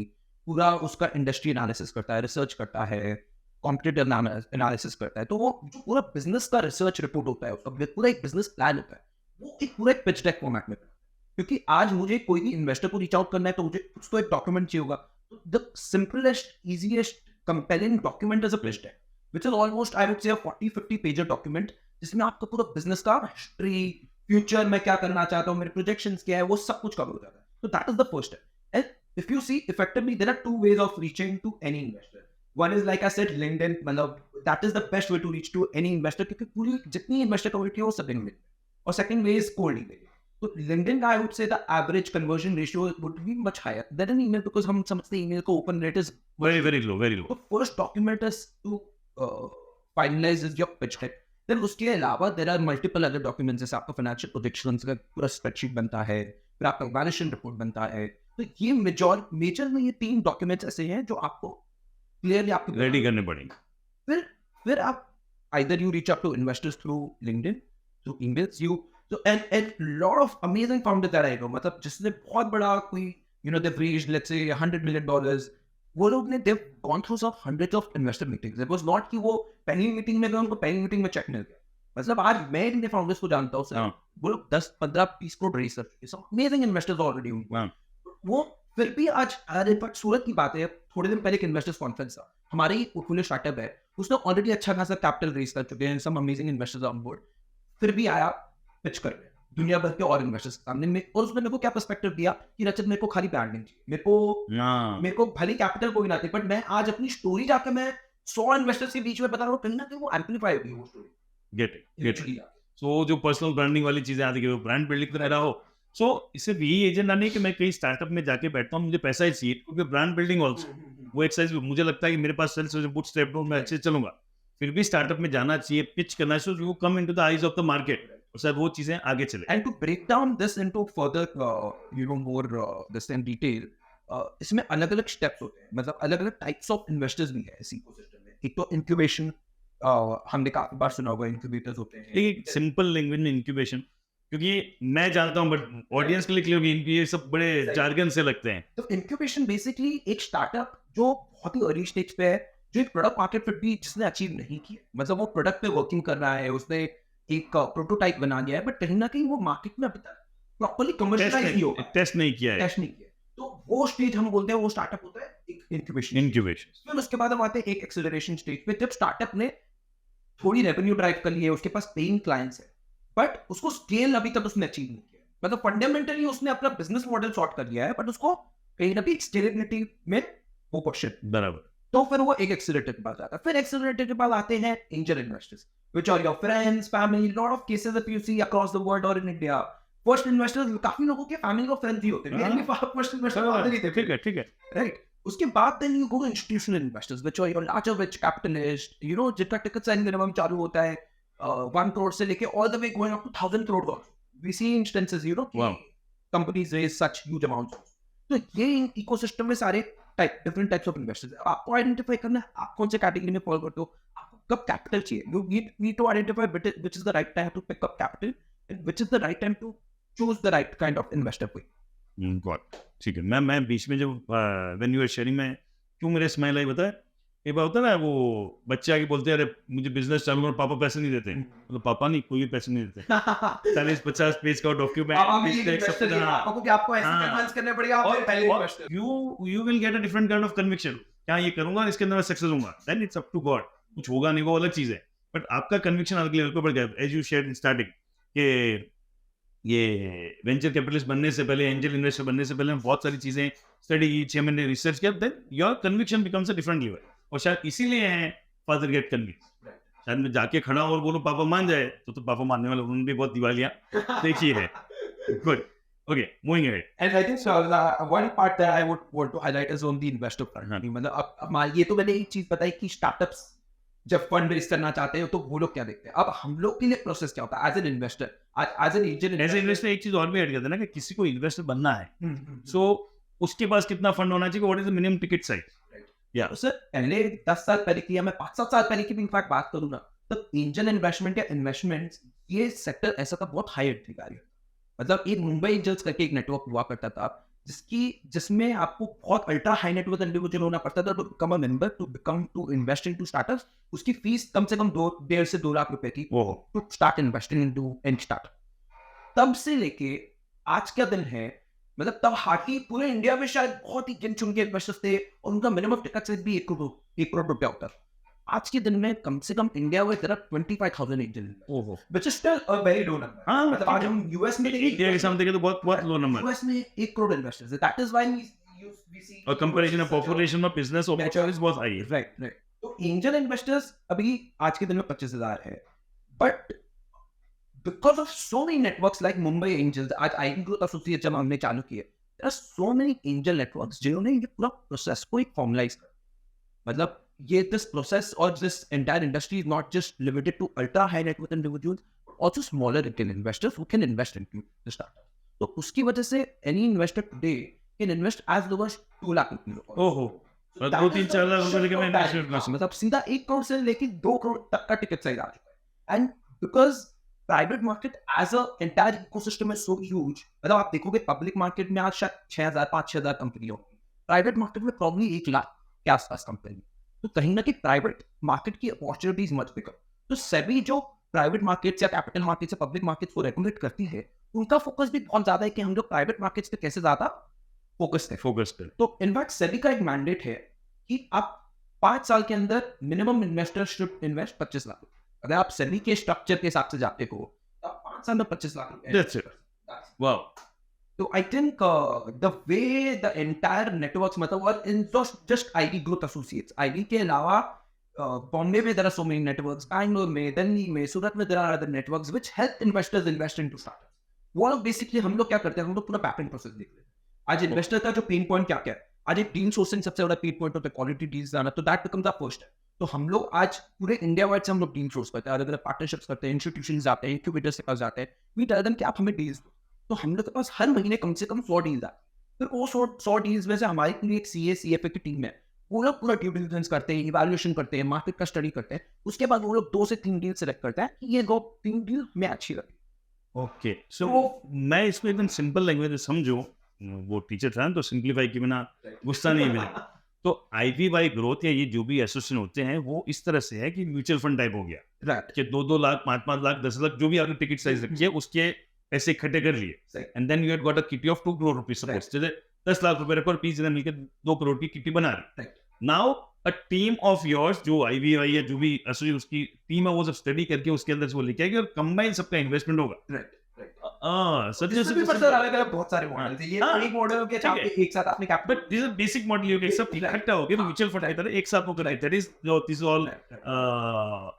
पूरा उसका इंडस्ट्री एनालिसिस करता है, रिसर्च करता है, कॉम्पिटिटिव एनालिसिस करता है. तो वो जो पूरा बिजनेस का रिसर्च रिपोर्ट होता है, उसका पूरा एक बिजनेस प्लान होता है, वो एक पूरा पिच डेक फॉर्मेट में. क्योंकि आज मुझे कोई भी इन्वेस्टर को रीच आउट करना है तो मुझे कुछ तो एक डॉक्यूमेंट चाहिए होगा. The simplest, easiest, compelling document is a pitch deck, which is almost I would say 40-50 page document, जिसमें आपका पूरा बिजनेस का हिस्ट्री, फ्यूचर में क्या करना चाहता हूँ, मेरे प्रोजेक्शंस क्या है, वो सब कुछ कवर हो जाता है. So that is the first step. And if you see effectively, there are two ways of reaching to any investor. One is like I said, LinkedIn. मतलब that is the best way to reach to any investor क्योंकि पूरी जितनी investor community है वो सब LinkedIn. और second way is cold email. तो LinkedIn का I would say the average conversion ratio would be much higher than an email because हम समझते हैं email का open rate is very low. तो first document is to finalize is your pitch deck. Then उसके अलावा there are multiple other documents जैसे आपका financial projections का पूरा spreadsheet बनता है, फिर आपका वैल्यूएशन रिपोर्ट बनता है. तो ये मेजर में ये 3 डॉक्यूमेंट्स ऐसे हैं जो आपको क्लियरली आपको रेडी करने पड़ेंगे. फिर आप either you reach out to investors through LinkedIn, through emails, and lot of amazing founders that I know, मतलब जिसने बहुत बड़ा कोई they've raised let's say $100 million, वो लोग ने they've gone through some hundreds of investor meetings. It was not कि वो पहली मीटिंग में गए उनको पहली मीटिंग में चेक मिल गया. मतलब आज मैं इतने फाउंडर्स को जानता हूँ सर, वो लोग 10-15-20 करोड़ रेस कर चुके हैं, अमेजिंग इन्वेस्टर्स ऑलरेडी होंगे. वो फिर भी आज इनफैक्ट सूरत की बात है, थोड़े दिन पहले एक इन्वेस्टर्स कॉन्फ्रेंस था, हमारी पोर्टफोलियो स्टार्टअप है, उसने ऑलरेडी अच्छा खासा कैपिटल रेस कर चुके हैं, some amazing investors on board. फिर भी आया पिच कर दुनिया भर के और इन्वेस्टर्स के सामने में, और उसने मेरे को क्या पर्सपेक्टिव दिया कि रचित मेरे को खाली ब्रांडिंग चाहिए, मेरे को भले कैपिटल कोई ना थे, बट मैं आज अपनी स्टोरी जाकर मैं 100 इन्वेस्टर्स के बीच में बता रहा हूँ, कहीं ना कहीं वो एम्पलीफाई होगी वो स्टोरी. Get it. सो जो पर्सनल ब्रांडिंग वाली चीजें आती है वो ब्रांड बिल्डिंग तो रहा हो. सो इससे यही एजेंडा नहीं कि मैं कहीं स्टार्टअप में जाके बैठता हूँ मुझे पैसा ही चाहिए, क्योंकि ब्रांड बिल्डिंग ऑल्सो वो एक्सरसाइज मुझे लगता है कि मेरे पास सेल्स बूटस्ट्रैप मैं अच्छे चलूंगा. फिर भी स्टार्टअप में जाना चाहिए, पिच करना चाहिए, you come into the eyes of the market, और शायद वो चीजें आगे चले. And to break down this into further more this in detail, इसमें अलग अलग स्टेप्स होते हैं, मतलब अलग अलग टाइप्स ऑफ इन्वेस्टर्स भी है इस इकोसिस्टम में. एक तो इंक्यूबेशन, हमने काफी बार सुना होगा इंक्यूबेटर्स होते हैं. एक सिंपल लैंग्वेज में इंक्यूबेशन, क्योंकि मैं जानता हूं बट ऑडियंस के लिए क्लियर होगी, ये सब बड़े जार्गन से लगते हैं. तो इंक्यूबेशन बेसिकली एक स्टार्टअप जो बहुत ही अर्ली स्टेज पे है, जो एक प्रोडक्ट मार्केट फिट भी जिसने अचीव नहीं किया, मतलब वो प्रोडक्ट पे वर्किंग कर रहा है, उसने एक प्रोटोटाइप बना लिया है, बट कहीं ना कहीं वो मार्केट में अभी तक प्रॉपर्ली कमर्शियलाइज नहीं हुआ, टेस्ट नहीं किया है. तो वो स्टेज हम बोलते हैं वो स्टार्टअप होता है एक इंक्यूबेशन. फिर उसके बाद हम आते हैं एक एक्सेलरेशन स्टेज पे, जब स्टार्टअप ने थोड़ी रेवेन्यू ड्राइव कर ली है, उसके पास पेइंग क्लाइंट्स है, बट उसको स्केल अभी तक उसने अचीव नहीं किया. मतलब फंडामेंटली उसने अपना बिजनेस मॉडल सॉर्ट कर लिया है, बट उसको कहीं ना कहीं स्केलेबिलिटी में वो क्वेश्चन. बराबर. तो फिर वो एक एक्सेलरेटर के पास आता है. फिर एक्सेलरेटर के पास आते हैं angel investors, which are your friends, family. Lot of cases that you see across the world or in India. First investors काफी लोगों के फैमिली और फ्रेंड्स ही होते हैं. मेरे भी फर्स्ट इन्वेस्टर आते नहीं थे. ठीक है. राइट. उसके बाद then you go to institutional investors, which are your larger rich capitalists. जिनका टिकट साइज मिनिमम चालू होता है 1 crore से लेके all the way going up to 1,000 crore. We see instances, companies raise such huge amounts. तो ये ecosystem में सारे डिफरेंट टाइप्स ऑफ इन्वेस्टर्स है. आपको आइडेंटिफाई करना है आप कौन से कैटेगरी में फॉलो करते हो, कब कैपिटल चाहिए. You need to identify which is the right time to pick up capital and which is the right time to choose the right kind of investor for you. ठीक है. मैं बीच में जब when you were sharing में क्यों मेरे smile आई बताया, ये बात होता है ना, वो बच्चे आगे बोलते हैं अरे मुझे बिजनेस चालू करो, पापा पैसे नहीं देते. मतलब पापा नहीं, कोई पैसे नहीं देते. 40-50 पेज का document, you will get a different kind of conviction. क्या ये करूंगा इसके अंदर मैं सक्सेस होऊंगा, then it's up to God. कुछ होगा नहीं वो अलग चीज है, बट आपका कन्विक्शन अलग लेवल पे बढ़ गया. As you shared in starting कि ये वेंचर कैपिटलिस्ट बनने से पहले, एंजल इन्वेस्टर बनने से पहले बहुत सारी चीजें स्टडी की, 6 महीने रिसर्च किया, then your conviction becomes a different level. और शायद इसीलिए है फादर गेट कन्विंस. शायद मैं जाके खड़ा और बोलूं पापा मान जाए तो पापा मानने वाले उन्होंने भी बहुत दिवालियां देखी है. Good. Okay, moving ahead. And I think so. One part that I would want to highlight is on the investor front. मतलब अब ये तो मैंने एक चीज बताई कि स्टार्टअप्स जब फंड रेज करना चाहते हैं तो वो लोग क्या देखते हैं. अब हम लोग के लिए प्रोसेस क्या होता है as an investor, as an angel investor. एक चीज और भी ऐड करते हैं ना कि किसी को इन्वेस्टर बनना है, सो उसके पास कितना फंड होना चाहिए, what is the minimum ticket size? या तो सर पहले 10 साल पहले की या मैं 5-7 साल पहले की भी इनफैक्ट बात करूँ ना, तब एंजल इन्वेस्टमेंट या इन्वेस्टमेंट ये सेक्टर ऐसा था, बहुत हाई एंट्री बैरियर। मतलब एक मुंबई एंजल्स करके एक नेटवर्क हुआ करता था, जिसमें आपको बहुत अल्ट्रा हाई नेटवर्क इंडिविजुअल होना पड़ता था to become a member, to invest into startups. उसकी फीस कम से कम 1.5 से 2 लाख रुपए थी to start investing into any startup. तब से लेके आज का दिन है, मतलब तब हार्डली पूरे इंडिया में शायद बहुत ही गिन चुन के इन्वेस्टर्स थे और उनका मिनिमम टिकट साइज भी 1 करोड़ रुपया होता है। आज के दिन में कम से कम इंडिया में there are 25,000 angel, which is still a very low number. हाँ, मतलब आज हम यूएस में इंडिया के सामने देखें तो बहुत लो नंबर, यूएस में 1 करोड़ इन्वेस्टर्स है। That is why we see और comparison of population of business opportunities बहुत हाई है। राइट। तो एंजल इन्वेस्टर्स अभी आज के दिन में 25,000 है, but because of so many networks like Mumbai Angels, आज आईटी ग्रोथ एसोसिएट जब हमने चालू किए, there are so many angel networks जिन्होंने ये पूरा प्रोसेस को एक फॉर्मलाइज कर, मतलब ये दिस प्रोसेस और this entire industry is not just limited to ultra high net worth individuals, also smaller retail investors who can invest into the startup. तो उसकी वजह से any investor today can invest as low as 2 lakh रुपए। ओहो, 2-3-4 लाख रुपए लेके मैं इन्वेस्ट कर, मतलब सीधा 1 करोड़ से लेके 2 करोड़ तक का टिकट साइज आ चुका है। And because private market as a entire ecosystem is so huge, मतलब आप देखोगे पब्लिक मार्केट में आज शायद 5,000 कंपनी होगी, प्राइवेट मार्केट में प्रॉब्ली 1 लाख के आसपास कंपनी। तो कहीं ना कहीं प्राइवेट मार्केट की अपॉर्चुनिटीज मच बिगर। तो सेबी जो प्राइवेट मार्केट्स या कैपिटल मार्केट्स या पब्लिक मार्केट्स को रेगुलेट करती है, उनका फोकस भी बहुत ज्यादा है कि हम लोग प्राइवेट मार्केट्स पे कैसे ज्यादा फोकस करें। तो इनफैक्ट सेबी का एक मैंडेट है कि आप 5 साल के अंदर minimum investor should invest 25 lakh. अगर आप सेबी के स्ट्रक्चर के हिसाब से जाते हो तो आप 5 साल में 25 लाख रुपए। वाओ। तो I think the way the entire networks, मतलब और in just IT growth associates, IT के अलावा बॉम्बे में there are so many networks, Bangalore में, दिल्ली में, सूरत में there are other networks which help investors invest into startups. वो लोग बेसिकली, हम लोग क्या करते हैं, हम लोग पूरा बैकएंड प्रोसेस देख लेते हैं। आज इन्वेस्टर का जो पेन पॉइंट क्या क्या है, आज एक डील सोर्सिंग सबसे बड़ा पेन पॉइंट होता है, क्वालिटी डील्स आना, तो दैट बिकम्स द फर्स्ट। तो हम लोग आज पूरे इंडिया वाइड से हम लोग डील सोर्स करते हैं, अलग अलग पार्टनरशिप्स करते हैं, इंस्टीट्यूशंस जाते हैं, इंक्यूबेटर्स के पास जाते हैं, वी टेल देम कि आप हमें डील्स दो। तो हम लोग के पास हर महीने कम से कम 100 डील्स आते हैं। फिर वो 100 डील्स में से हमारी पूरी एक सीए सीएफए की टीम है, वो लोग पूरा ड्यू डिलिजेंस करते हैं, इवैल्यूएशन करते हैं, मार्केट का स्टडी करते हैं। उसके बाद वो लोग 2 से 3 डील सेलेक्ट करते हैं कि ये 2-3 डील में अच्छी लगी। ओके, सो मैं इसको एकदम सिंपल लैंग्वेज में समझूं, वो टीचर था तो सिंप्लीफाई के बिना गुस्सा नहीं मिलेगा। तो आईवी बाई ग्रोथ या ये जो भी एसोसिएशन होते हैं वो इस तरह से है कि म्यूचुअल फंड टाइप हो गया, राइट, कि 2-2 लाख, 5-5 लाख, 10 लाख, जो भी आपने टिकट साइज रखी है उसके पैसे इकट्ठे कर लिए, and then you had got a kitty of 2 crore rupees, suppose जैसे 10 लाख रुपए पर पीस ने मिलकर 2 करोड़ की किटी बना ली। Now a team of yours, जो आईवीआई या जो भी एसोसिएशन उसकी टीम है, वो सब स्टडी करके उसके अंदर से वो लेके आएगी और कंबाइन सबका इन्वेस्टमेंट होगा। राइट। सर अलग-अलग बहुत सारे मॉडल थे। ये एक मॉडल हो गया जहाँ पे एक साथ आपने capital, but this is basic model, ये सब इकट्ठा हो गया तो म्यूचुअल फंड की तरह एक साथ होकर, that is this all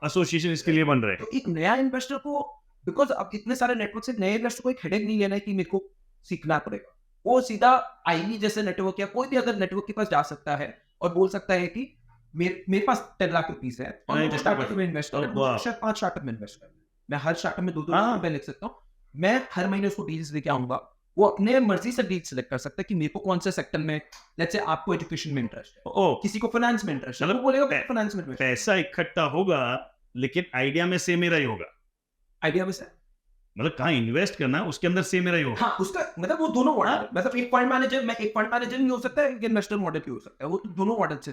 association इसके लिए बन रहे हैं। एक नया इन्वेस्टर को, बिकॉज अब इतने सारे नेटवर्क से नए इन्वेस्टर को एक हेडेक नहीं लेना है कि मेरे को सीखना पड़ेगा। वो सीधा आईवी जैसे नेटवर्क या कोई भी अदर नेटवर्क के पास जा सकता है और बोल सकता है कि मेरे पास 10 लाख रुपीस है और मुझे स्टार्टअप में इन्वेस्ट करना है, 5 स्टार्टअप में इन्वेस्ट करना है, मैं हर स्टार्टअप में 2-2 लाख रुपए लिख सकता हूँ, मैं हर महीने उसको डील्स लेके आऊंगा। वो अपने मर्जी से डील सेलेक्ट कर सकता है कि मेरे को कौन से सेक्टर में, लेट्स से आपको एजुकेशन में इंटरेस्ट है, किसी को फाइनेंस में इंटरेस्ट है, वो बोलेगा फाइनेंस में इंटरेस्ट। पैसा इकट्ठा होगा लेकिन आइडिया में सेम मेरा ही होगा, आइडिया में से मतलब कहाँ इन्वेस्ट करना है उसके अंदर सेम मेरा ही होगा। हाँ, उसका मतलब वो दोनों मॉडल, मतलब एक फंड मैनेजर, मैं एक फंड मैनेजर नहीं हो सकता है, एक इन्वेस्टर मॉडल भी हो सकता है, वो तो दोनों मॉडल से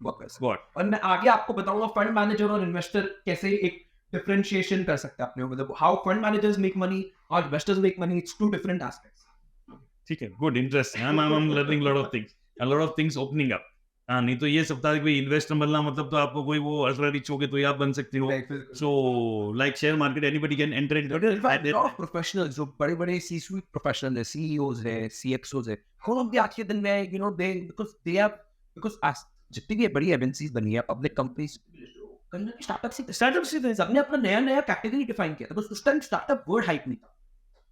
वर्क कर सकता है। और मैं आगे आपको बताऊंगा फंड मैनेजर और इन्वेस्टर कैसे एक डिफरेंशिएशन कर सकते हैं अपने, मतलब how fund managers make money और investors make money, it's 2 different aspects. ठीक है, good, interesting, I'm learning lot of things, a lot of things opening up। हाँ, नहीं तो ये सब था कि भाई इन्वेस्टर बनना मतलब तो आपको कोई वो अल्ट्रा रिच हो गए तो आप बन सकते हो। So like share market anybody can enter into it. Professionals जो बड़े-बड़े सी स्वीट प्रोफेशनल है, सीईओज है, सीएक्सओज है, वो लोग भी आज के दिन में यू नो दे बिकॉज़ जितनी भी बड़ी एमएनसीज बनी है, पब्लिक कंपनीज, कहीं ना स्टार्टअप से थे, सबने अपना नया कैटेगरी डिफाइन किया था, बस उस टाइम स्टार्टअप वर्ड हाइप नहीं था।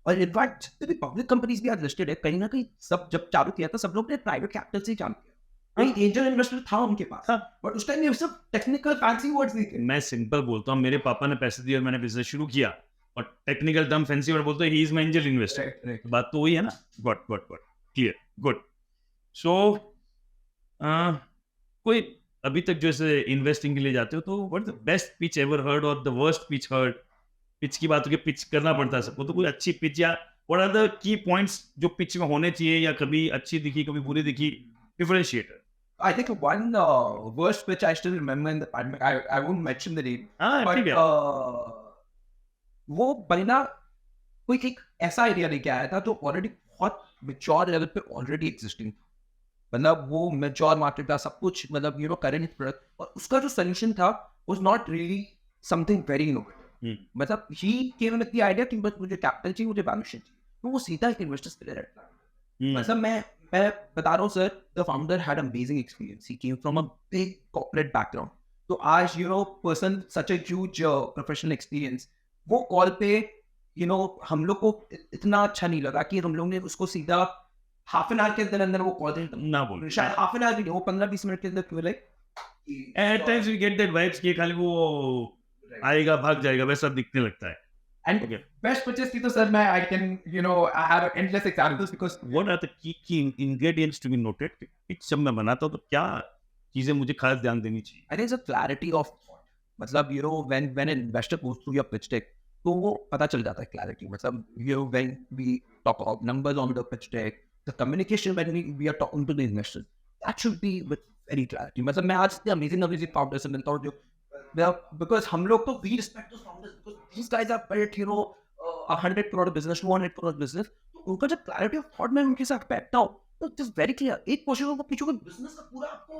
और इनफैक्ट जितने भी पब्लिक कंपनीज भी आज लिस्टेड है, कहीं ना कहीं सब जब चालू किया था सब लोग ने प्राइवेट कैपिटल से ही चालू किया, कहीं एंजल इन्वेस्टर था उनके पास, बट उस टाइम ये सब टेक्निकल फैंसी वर्ड्स नहीं थे। मैं सिंपल बोलता हूँ, मेरे पापा ने पैसे दिए और मैंने बिजनेस शुरू किया, और टेक्निकल टर्म फैंसी वर्ड बोलते हैं, he is my angel investor, बात तो वही है ना। Got clear, good. सो कोई अभी तक जैसे इन्वेस्टिंग के लिए जाते हो तो what the best pitch ever heard और the worst pitch heard? Pitch की बात हो, पिच करना पड़ता है सबको, तो कोई अच्छी पिच या what are the key points जो पिच में होने चाहिए, या कभी अच्छी दिखी कभी बुरी दिखी, differentiator? I think one worst which I still remember in the pandemic, I won't mention the name, हाँ ठीक but है. वो बंदा कोई एक ऐसा आइडिया लेके आया था जो ऑलरेडी बहुत मेच्योर लेवल पे ऑलरेडी एग्जिस्टिंग, मतलब वो मेच्योर मार्केट था सब कुछ, मतलब करंट प्रोडक्ट, और उसका जो सोल्यूशन था was not really something very innovative. मतलब ही केम विद द आइडिया कि बस मुझे कैपिटल चाहिए, मुझे वैल्यूएशन चाहिए, तो वो सीधा एक इन्वेस्टर्स पे रहता है। मतलब मैं बता रहा हूँ sir, the founder had amazing experience, he came from a big corporate background, तो आज person such a huge professional experience, वो कॉल पे हम लोग को इतना अच्छा नहीं लगा कि हम लोग ने उसको सीधा हाफ एन आवर के अंदर अंदर वो कॉल ना बोल, शायद हाफ एन आवर भी वो 15-20 मिनट के अंदर क्यों like at times we get that vibes कि खाली वो आएगा भाग जाएगा वैसा दिखने लगता है. And Okay. बेस्ट परचेस की तो सर मैं I can I have endless examples because What are the key ingredients to be noted? Pitch जब मैं बनाता हूँ तो क्या चीजें मुझे खास ध्यान देनी चाहिए? I think it's a clarity of thought, मतलब when an investor goes through your pitch deck, तो वो पता चल जाता है क्लैरिटी, मतलब when we talk about numbers on the pitch deck, the communication when we are talking to the investor, that should be with very clarity. मतलब मैं आज इतने अमेजिंग फाउंडर्स से मिलता हूँ जो बिकॉज हम लोग तो we respect those founders because these guys are built 100 crore business, 200 crore business, तो उनका जब क्लैरिटी ऑफ थॉट में उनके साथ बैठता हूँ तो इट इज वेरी क्लियर, एक क्वेश्चन को पीछे बिजनेस का पूरा आपको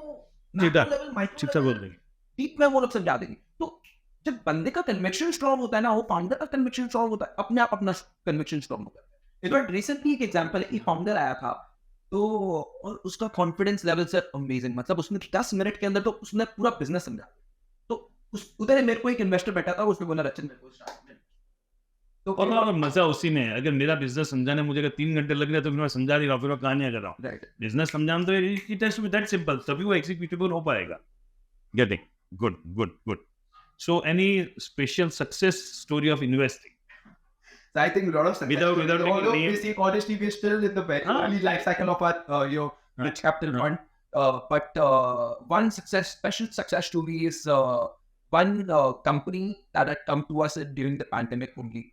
सीधा लेवल माइक्रो सीधा बोल देंगे. डीप में वो लोग समझा देंगे। तो जब बंदे का कन्विक्शन स्ट्रॉन्ग होता है ना, वो फाउंडर का कन्विक्शन स्ट्रॉन्ग होता है, अपने आप अपना कन्विक्शन स्ट्रॉन्ग होता है। इनफैक्ट रिसेंटली एक एग्जांपल है, एक फाउंडर आया था तो, और उसका कॉन्फिडेंस लेवल से अमेजिंग, मतलब उसने 10 मिनट के अंदर तो उसने पूरा बिजनेस समझा। तो उधर मेरे को एक इन्वेस्टर बैठा था, उसने बोला रचित मेरे को स्टार्ट में, तो और मजा उसी में है. अगर मेरा बिजनेस समझाने मुझे अगर 3 घंटे लग रहे हैं तो फिर मैं समझा नहीं रहा हूँ, फिर मैं कहानियां कर रहा हूँ. राइट बिजनेस समझाना तो it has to be that simple, तभी वो एग्जीक्यूटेबल हो पाएगा. Getting good good good. So any special success story of investing? So I think a lot of success. Without taking Although name. we see honestly, we're still in the very early life cycle of our rich capital fund. But one special success story is one company that had come to us during the pandemic only.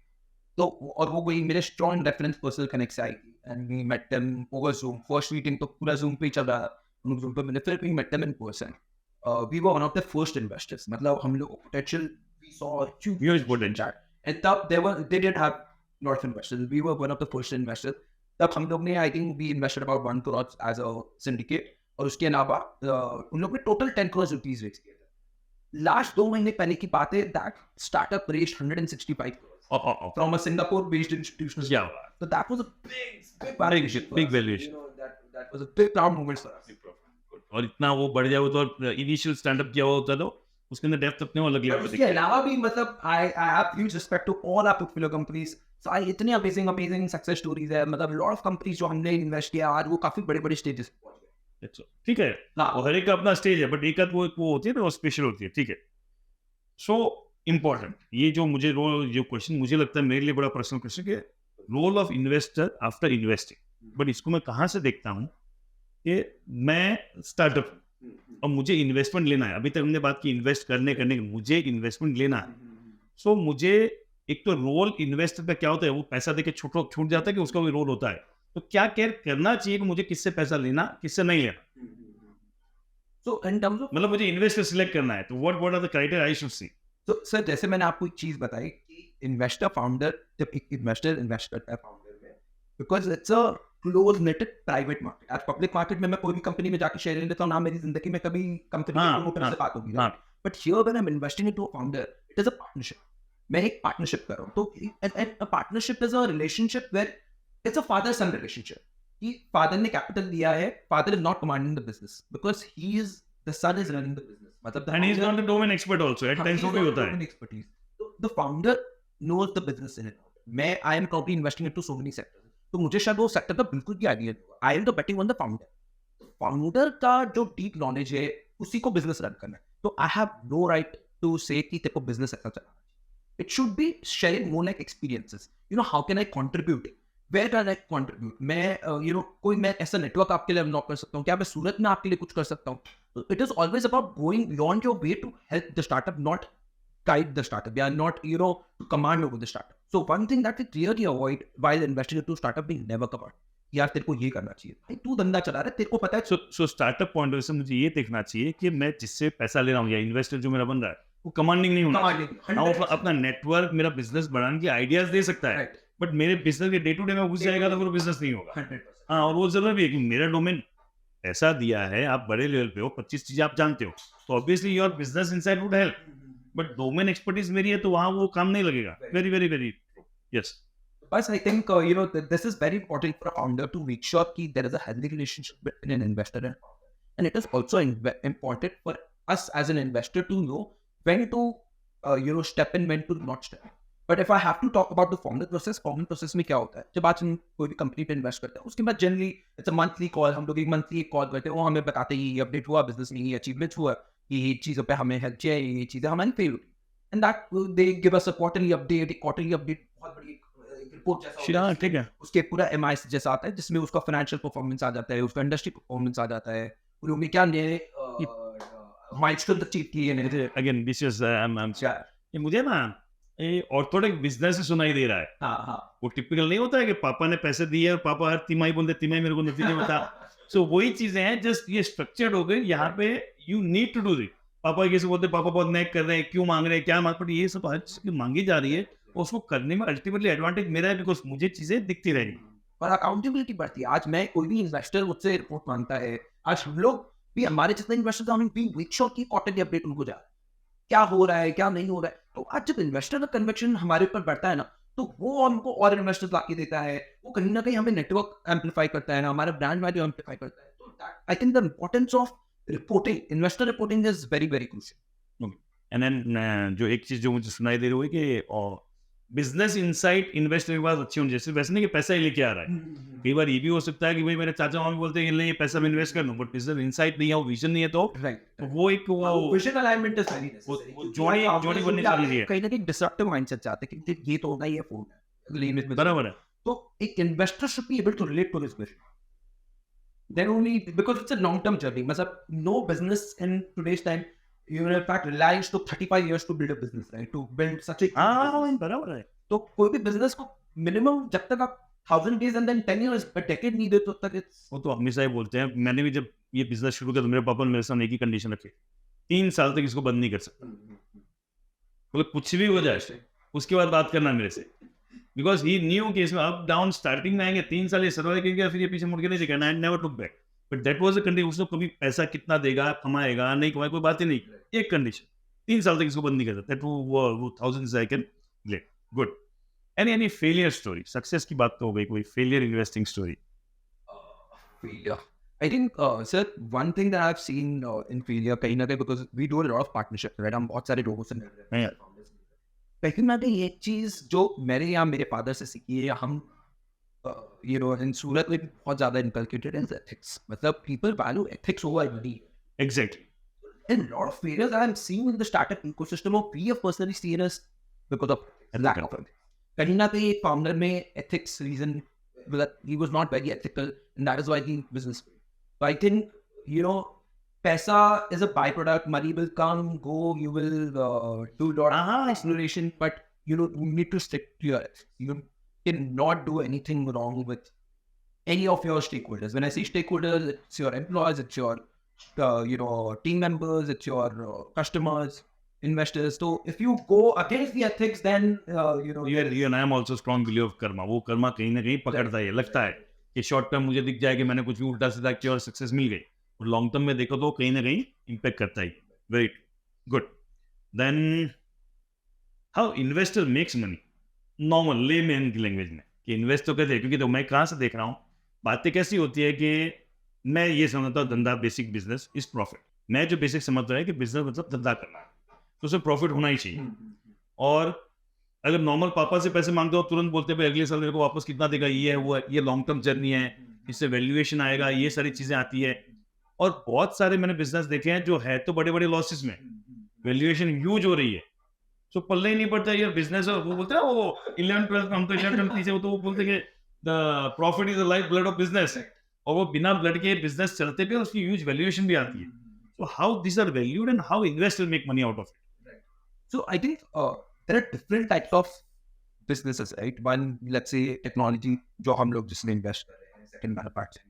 So, और वो कोई मेरे strong reference person connect से आई थी, and we met them over Zoom. First meeting तो पूरा Zoom पे ही चल रहा था, हम लोग Zoom पे मिले, फिर we met them in person. We were one of the first investors. मतलब हम लोग potential, we saw Huge potential. And तब they did have lot of investors. We were one of the first investors. तब हम लोग ने I think we invested about 1 crore as a syndicate, और उसके अलावा उन लोग ने total 10 crore rupees raise किए थे। लास्ट 2 महीने पहले की बात है, that startup raised 165 crores from a Singapore-based institutional. Yeah. So that was a big valuation. Big valuation. That was a big proud moment for us. और इतना वो बढ़ जाए तो इनिशियल स्टैंड अप किया हुआ होता तो उसके अंदर डेप्थ अपने वो अलग लेवल पे उसके अलावा भी मतलब I have huge respect to all our portfolio companies. So इतने अमेजिंग सक्सेस स्टोरीज है, मतलब लॉट ऑफ कंपनीज जो हमने इन्वेस्ट किया आज वो काफी बड़े स्टेजेस पे पहुंच गए। दिखे. ठीक है, और हर एक का अपना स्टेज है, बट एक आध वो होती है ना, वो स्पेशल होती है. ठीक है. सो इम्पोर्टेंट ये जो मुझे रोल, जो क्वेश्चन मुझे लगता है मेरे लिए बड़ा पर्सनल क्वेश्चन, कि role of investor after investing. But इसको मैं कहाँ से देखता हूँ कि मैं स्टार्टअप और मुझे इन्वेस्टमेंट लेना है. अभी तक हमने बात की इन्वेस्ट करने की, मुझे इन्वेस्टमेंट लेना है. सो मुझे एक तो रोल इन्वेस्टर का क्या होता है, वो पैसा देके छूट जाता है कि उसका कोई रोल होता है. तो क्या केयर करना चाहिए कि मुझे किससे पैसा लेना, किससे नहीं लेना. So in terms of, मतलब मुझे इन्वेस्टर सिलेक्ट करना है, तो what are the criteria I should see. तो सर जैसे मैंने आपको एक चीज बताई कि इन्वेस्टर फाउंडर, जब एक इन्वेस्टर इन्वेस्ट करता है फाउंडर में, because it's a close netted private market. आज पब्लिक मार्केट में मैं कोई भी कंपनी में जाकर शेयर ले लेता हूँ ना, मेरी जिंदगी में कभी कंपनी के प्रमोटर से बात होगी. But here when I am investing into a founder, it is a partnership. मैं एक पार्टनरशिप कर रहा हूँ, तो partnership is a relationship where it's a father son relationship. कि फादर ने कैपिटल दिया है, father is not commanding the business because he is the son is running the business. मतलब and he is not a domain expert also, at times वो भी होता है. expertise. So the founder knows the business in it. मैं I am probably investing into so many sectors. तो मुझे शायद वो सेक्टर का बिल्कुल भी आइडिया नहीं होगा. I am the betting on the founder. Founder का जो डीप नॉलेज है उसी को बिजनेस रन करना है. तो I have no right to say कि तेरे को बिजनेस ऐसा चलाना. It should be sharing more like experiences. How can I contribute? Where can I contribute, मैं कोई मैं ऐसा नेटवर्क आपके लिए अनलॉक कर सकता हूँ, क्या मैं सूरत में आपके लिए कुछ कर सकता हूँ? It is always about going beyond your way to help the startup, not guide the startup. They are not, to command over the startup. So one thing that we clearly avoid while investing into startup, we never command. यार तेरे को ये करना चाहिए, भाई तू धंधा चला रहा है, तेरे को पता है। सो स्टार्टअप पॉइंट ऑफ व्यू से मुझे ये देखना चाहिए कि मैं जिससे पैसा ले रहा हूँ या इन्वेस्टर जो मेरा बन रहा है वो कमांडिंग नहीं होना चाहिए। हाँ, वो अपना नेटवर्क, मेरा बिजनेस बढ़ाने के आइडियाज दे सकता है, बट मेरे बिजनेस के डे टू डे में घुस जाएगा तो फिर बिजनेस नहीं होगा। हाँ, और वो जरूरी भी है कि मेरा डोमेन ऐसा दिया है, आप बड़े लेवल पे हो, 25 चीजें आप जानते हो, तो obviously your business inside would help, but domain expertise मेरी है तो वहां वो काम नहीं लगेगा। Very very very yes. But I think this is very important for a founder to make sure that there is a healthy relationship between an investor and it is also important for us as an investor to know when to step in, when to not step in. But if I have to talk about the forming process में क्या होता है, जब आज हम कोई भी company पे इन्वेस्ट करते हैं, उसके बाद generally it's a monthly call, हम लोग एक मंथली कॉल करते हैं, वो हमें बताते हैं ये अपडेट हुआ बिजनेस में, ये अचीवमेंट हुआ, ये चीज़ों पे हमें हेल्प चाहिए, ये चीज़ें हमारी फेल हुई, and that they give us a quarterly update. Quarterly update बहुत बड़ी रिपोर्ट जैसा, ठीक है, उसके पूरा MIS जैसा आता है, जिसमें उसका फाइनेंशियल परफॉर्मेंस आ जाता है, उसका इंडस्ट्री परफॉर्मेंस आ जाता है, उन्होंने क्या नए माइलस्टोन अचीव किए हैं। अगेन दिस इज ये मुझे ना ये ऑर्थोडॉक्स बिजनेस से सुनाई दे रहा है। हाँ, वो टिपिकल नहीं होता है कि पापा ने पैसे दिए और पापा हर तिमाही बोलते तिमाही मेरे को नतीजे बता। सो वही चीजें हैं, जस्ट ये स्ट्रक्चर्ड हो गई। यहाँ पे you need to do this. पापा कैसे बोलते पापा बहुत नेक कर रहे हैं, क्यों मांग रहे हैं, क्या मांग, बट ये सब आज मांगी जा रही है, उसको करने में अल्टीमेटली एडवांटेज मेरा है, बिकॉज मुझे चीजें दिखती रहेंगी और अकाउंटेबिलिटी बढ़ती है। आज मैं कोई भी इन्वेस्टर मुझसे रिपोर्ट मांगता है, आज हम लोग भी, हमारे जितने इन्वेस्टर हैं, भी मेक श्योर की क्वार्टरली अपडेट उनको जा क्या हो रहा है, क्या नहीं हो रहा है। तो आज जब इन्वेस्टर का कन्विक्शन हमारे ऊपर बढ़ता है ना, तो वो हमको और इन्वेस्टर्स लाके देता है, वो कहीं ना कहीं हमें नेटवर्क एम्पलीफाई करता है ना, हमारा ब्रांड वैल्यू एम्पलीफाई करता है। तो I think the importance of reporting, investor reporting is very very crucial. And then जो एक चीज जो मुझे सुनाई दे रही है कि बिजनेस इनसाइट इन्वेस्टर के पास अच्छी होनी चाहिए। वैसे नहीं कि पैसा ही लेके आ रहा है, कई बार ये भी हो सकता है कि भाई मेरे चाचा मामी बोलते हैं कि ये पैसा मैं इन्वेस्ट कर लूं, बट बिजनेस इनसाइट नहीं है, वो विजन नहीं है, तो वो एक vision alignment is very necessary. जोड़ी बननी चाहिए। कहीं ना कहीं डिसरप्टिव माइंडसेट चाहते हैं कि ये तो होगा, ये फोन है, बराबर है। तो एक investor should be able to relate to this vision, then only because it's a long term journey. मतलब no business in today's time, you know, in fact relies to 35 years to build a business, right? To build such a बराबर है। तो कोई भी business को minimum जब तक आप 1000 days and then 10 years पर डेकेड नहीं दे तो तक वो तो हमेशा ही बोलते हैं। मैंने भी जब ये बिजनेस शुरू किया तो मेरे पापा ने मेरे सामने एक ही कंडीशन रखी, 3 साल तक इसको बंद नहीं कर सकता, मतलब कुछ भी हो जाए उसके बाद बात करना मेरे से, बिकॉज ही न्यू कि इसमें अप डाउन स्टार्टिंग में आएंगे, 3 साल ये सर्वाइव करेंगे, फिर ये पीछे मुड़ के नहीं दिखाना। I never took back, but that was the condition. उसने कभी पैसा कितना देगा, कमाएगा नहीं कमाएगा, कोई बात ही नहीं, एक कंडीशन, 3 साल तक इसको बंद नहीं करता। दैट वो thousands I can let. Good. Any failure story? Success की बात तो हो गई, कोई failure investing story? failure. I think, sir, one thing that I've seen in failure, कहीं ना कहीं, because we do a lot of partnerships, right? हम बहुत सारे लोगों से मिल रहे हैं, कहीं ना कहीं एक चीज जो मेरे या मेरे फादर से सीखी है, या हम इन सूरत में बहुत ज्यादा इनकलकेटेड है एथिक्स। मतलब people value ethics over money. Exactly. In a lot of failures I'm seeing in the startup ecosystem, or we have personally seen us because of lack of ethics. कहीं ना कहीं एक फाउंडर में ethics reason, he was not very ethical, and that is why he business. So I think, paisa is a byproduct. Money will come, go. You will do a lot of exploration, but you need to stick to your ethics. You cannot do anything wrong with any of your stakeholders. When I say stakeholders, it's your employees, it's your team members, it's your customers, investors. So if you go against the ethics, then you and I am also strong believer of karma. वो कर्मा कहीं ना कहीं पकड़ता है, लगता है कि short term मुझे दिख जाए कि मैंने कुछ भी उल्टा सीधा किया और सक्सेस मिल गई, और लॉन्ग टर्म में देखो तो कहीं ना कहीं इम्पैक्ट करता है। Very good. Then how investor makes money? Normal layman की लैंग्वेज में कि इन्वेस्ट तो कैसे, क्योंकि तो मैं कहाँ से देख रहा हूँ, बातें कैसी होती है कि मैं ये समझता हूँ धंधा, बेसिक बिजनेस इज प्रॉफिट। मैं जो बेसिक समझता है कि बिजनेस मतलब धंधा करना है, तो उसमें प्रॉफिट होना ही चाहिए। और अगर नॉर्मल पापा से पैसे मांगते हो तुरंत बोलते हैं अगले साल मेरे को वापस कितना देगा, ये है वो है, ये लॉन्ग टर्म जर्नी है, इससे वैल्यूएशन आएगा, ये सारी चीजें आती है। और बहुत सारे मैंने बिजनेस देखे हैं जो है तो बड़े बड़े लॉसेस में, वैल्यूएशन ह्यूज हो रही है, तो पल्ले ही नहीं पड़ता यार बिजनेस। और वो बोलते हैं वो 11-12 हम तो 11-12 से, तो वो बोलते कि the profit is the life blood of business, और वो बिना ब्लड के बिजनेस चलते भी उसकी ह्यूज वैल्यूएशन भी आती है. So how these are valued and how investors make money out of it? So I think there are different types of businesses, right? One, let's say technology, जो हम लोग जिसमें invest कर रहे हैं, second manufacturing.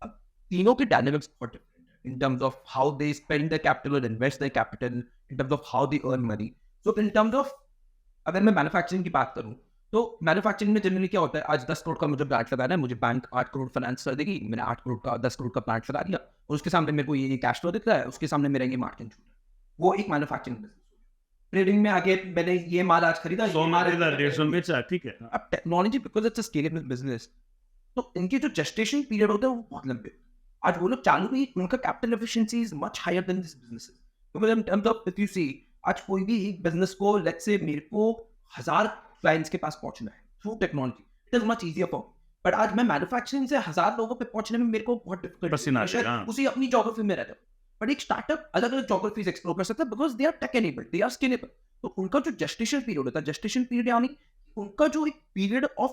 अब तीनों के dynamics बहुत different है in terms of how they spend their capital or invest their capital, in terms of how they earn money. So in terms of अगर मैं मैन्युफैक्चरिंग की बात करूं तो मैन्युफैक्चरिंग में जनरली क्या होता है, आज 10 करोड़ का मुझे प्लांट लगाना है, मुझे बैंक 8 करोड़ फाइनेंस कर देगी, मैंने 8 करोड़ का 10 करोड़ का प्लांट लगा दिया और उसके सामने मेरे को ये कैश फ्लो दिख रहा है, उसके सामने मेरा ये मार्जिन छूट रहा है. वो एक मैन्युफैक्चरिंग बिजनेस. ट्रेडिंग में आगे मैंने ये माल आज खरीदा, 100 माल 150 बेचा, ठीक है. अब technology because it's a scalable business, तो इनके जो जेस्टेशन पीरियड होता है वो बहुत लंबे. आज वो लोग चालू भी, उनका capital efficiency is much higher than this businesses. Because in terms of if you see, आज कोई भी एक बिजनेस को लेट्स से मेरे को 1000 क्लाइंट्स के पास पहुंचना है through technology, it is much easier for. But आज मैं मैन्युफैक्चरिंग से 1000 लोगों पे पहुंचने में मेरे को बहुत डिफिकल्ट, उसी अपनी ज्योग्राफी में रहता है. बट एक स्टार्टअप अलग अलग ज्योग्राफीज एक्सप्लोर कर सकता है because they are tech enabled, they are scalable. तो उनका जो जेस्टेशन पीरियड होता है, जेस्टेशन पीरियड यानी उनका जो एक period of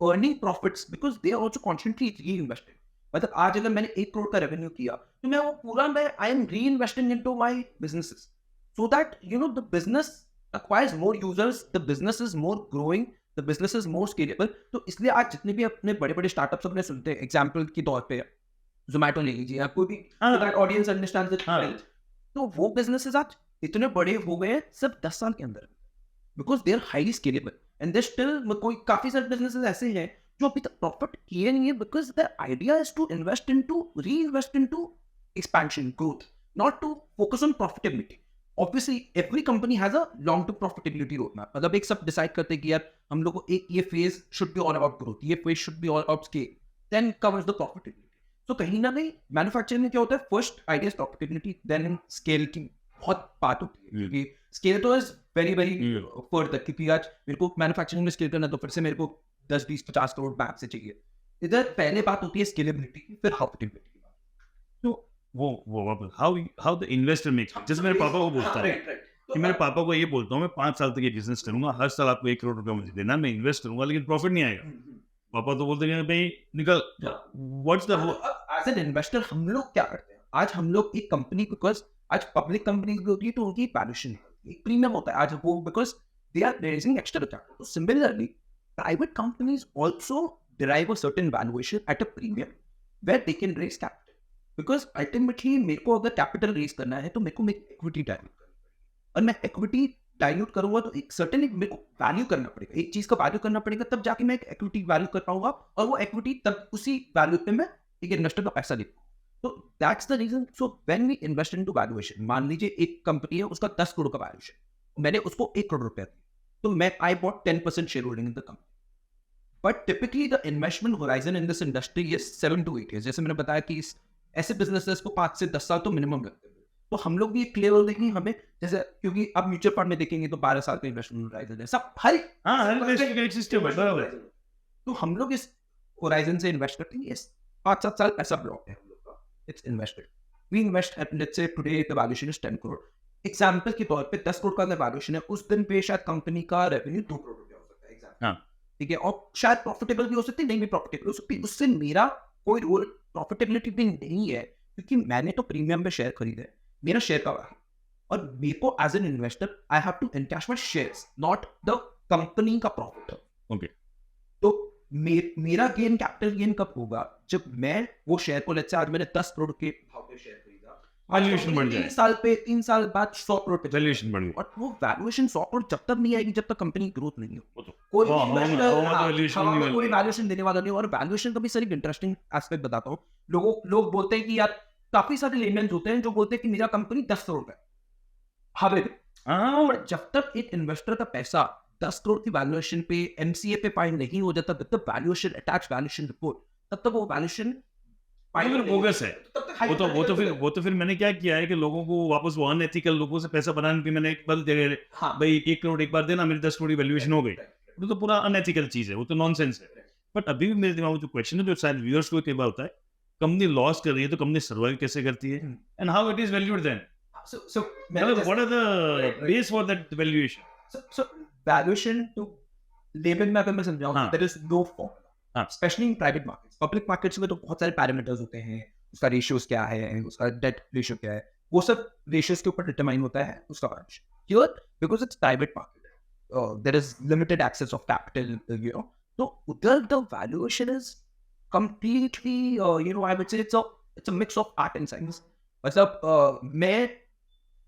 earning profits, because they are also constantly reinvested. मतलब आज अगर मैंने 1 करोड़ का रेवेन्यू किया तो मैं वो पूरा मैं आई एम री investing into my businesses so that the business acquires more users, the business is more growing, the business is more scalable. तो इसलिए आज जितने भी अपने बड़े बड़े स्टार्टअप्स अपने सुनते हैं, एग्जाम्पल के तौर पे जोमेटो ले लीजिए, कोई भी ऑडियंस अंडरस्टैंड इट, तो वो बिजनेसेस आज इतने बड़े हो गए हैं सब 10 साल के अंदर, because they are highly scalable. And they still, कोई काफी सारे बिजनेसेस ऐसे हैं जो अभी तक प्रॉफिट किए नहीं है because the idea is to invest into, reinvest into expansion, growth, not to focus on profitability. Obviously, every company has a long-term profitability roadmap. मतलब एक सब डिसाइड करते हैं कि यार हम लोग को एक ये phase should be all about growth, ये phase should be all about scale, then covers the profitability. तो कहीं ना कहीं मैन्युफैक्चरिंग में क्या होता है, first idea is profitability, then scale की बहुत बात होती है, क्योंकि स्केल तो इज वेरी वेरी फर्दर. क्योंकि आज मेरे को मैन्युफैक्चरिंग में स्केल करना तो फिर से मेरे को 10-20-50 करोड़ बैंक से चाहिए. इधर पहले बात होती है स्केलेबिलिटी की, फिर प्रॉफिटेबिलिटी की बात. तो वो हाउ द इन्वेस्टर मेक्स, जैसे मेरे पापा को बोलता है कि मेरे पापा को ये बोलता हूँ मैं 5 साल तक ये बिजनेस करूंगा, हर साल आपको 1 करोड़ रुपया मुझे देना, मैं इन्वेस्ट करूंगा लेकिन प्रॉफिट नहीं आएगा. पापा तो बोलते हैं भाई निकल. What's the as an investor हम लोग क्या करते हैं, आज हम लोग एक कंपनी, बिकॉज आज पब्लिक कंपनी भी होती है तो उनकी वैल्यूएशन एक प्रीमियम होता है आज वो, because they are raising extra capital. तो similarly private companies also derive a certain valuation at a premium where they can raise capital. Because ultimately मेरे को अगर कैपिटल रेज करना है तो मेरे को मेरी इक्विटी डायल्यूट करनी पड़ेगी, और मैं इक्विटी डायल्यूट करूंगा तो एक सर्टेन मेरे को वैल्यू करना पड़ेगा, एक चीज का वैल्यू करना पड़ेगा, तब जाके मैं एक इक्विटी वैल्यू कर पाऊंगा, और वो इक्विटी तब उसी वैल्यू पे मैं एक इन्वेस्टर का पैसा ले पाऊंगा. तो that's the reason. So when we invest into valuation, मान लीजिए एक कंपनी है उसका 10 करोड़ का वैल्यूएशन, मैंने उसको 1 करोड़ रुपया दिया, तो मैं I bought 10% share holding in the company. But typically the investment horizon in this industry is 7 to 8 years. जैसे मैंने बताया कि ऐसे बिजनेसेस को 5 से 10 साल तो मिनिमम लगते हैं. तो हम लोग भी एक क्लियर देखेंगे हमें, जैसे क्योंकि आप म्यूचुअल फंड में देखेंगे तो 12 साल का इन्वेस्टमेंट होराइजन है सब, हर एक सिस्टम है बराबर. तो हम लोग इस होराइजन से इन्वेस्ट करते हैं. यस, 5-7 साल ऐसा ब्लॉक है हम लोग का, it's invested. We invest at let's say today the valuation is 10 crore. Example के तौर पे 10 करोड़ का वैल्यूएशन है, उस दिन पे शायद कंपनी का रेवेन्यू 2 करोड़ रुपया हो सकता है एग्जांपल, ठीक है, और शायद प्रॉफिटेबल भी हो सकती है, नहीं भी प्रॉफिटेबल हो सकती है. उससे मेरा कोई रोल प्रॉफिटेबिलिटी भी नहीं है, क्योंकि मैंने तो प्रीमियम पे शेयर खरीदे, मेरा शेयर का वैल्यू, और मेरे को as an investor I have to encash my shares, not the company का प्रॉफिट. ओके. तो मेरा गेन, कैपिटल गेन कब होगा, जब मैं वो शेयर को, लेट्स से आज मैंने 10 करोड़ के भाव पे शेयर खरीदा, वैल्यूएशन बढ़ जाए, 3 साल बाद 100 करोड़ पे वैल्यूएशन बढ़ गई, और वो वैल्यूएशन 100 करोड़ जब तक नहीं आएगी जब तक कंपनी ग्रोथ नहीं हो. कोई वैल्यूएशन देने वाला नहीं. और वैल्यूएशन का भी सर एक इंटरेस्टिंग एस्पेक्ट बताता हूँ. लोग बोलते हैं कि यार, काफी सारे लेमेन्स होते हैं जो बोलते हैं कि मेरा कंपनी 10 करोड़ का है. और जब तक एक इन्वेस्टर का पैसा 10 करोड़ की वैल्यूएशन पे एमसीए पे फाइंड नहीं हो जाता, तब तक वैल्यूएशन अटैच वैल्यूएशन रिपोर्ट, तब तक वो वैल्यूएशन बोगस है. वो तो फिर मैंने क्या किया है कि लोगों को वापस वो अनएथिकल लोगों से पैसा बनाने पे मैंने एक बल दे रहे, भाई 1 करोड़ एक बार देना, मेरी 10 करोड़ वैल्यूएशन हो गई. वो तो पूरा अनएथिकल चीज है, वो तो नॉनसेंस है. बट अभी भी मेरे दिमाग में जो क्वेश्चन है, जो शायद व्यूअर्स को कई बार होता है, कंपनी लॉस कर रही है तो कंपनी सर्वाइव कैसे करती है, and how it is valued then. So what are the base for that valuation? So valuation to lemon में अगर मैं समझाऊं, there is no formula. हाँ। Specially in private markets. Public markets में तो बहुत सारे पैरामीटर्स होते हैं, उसका रेशियोज क्या है, उसका डेट रेशियो क्या है, वो सब रेशियोज के ऊपर डिटरमाइन होता है उसका valuation. Here because it's private market, there is limited access of capital, you know, तो उधर the valuation is completely, I would say it's a mix of art and science. मतलब मैं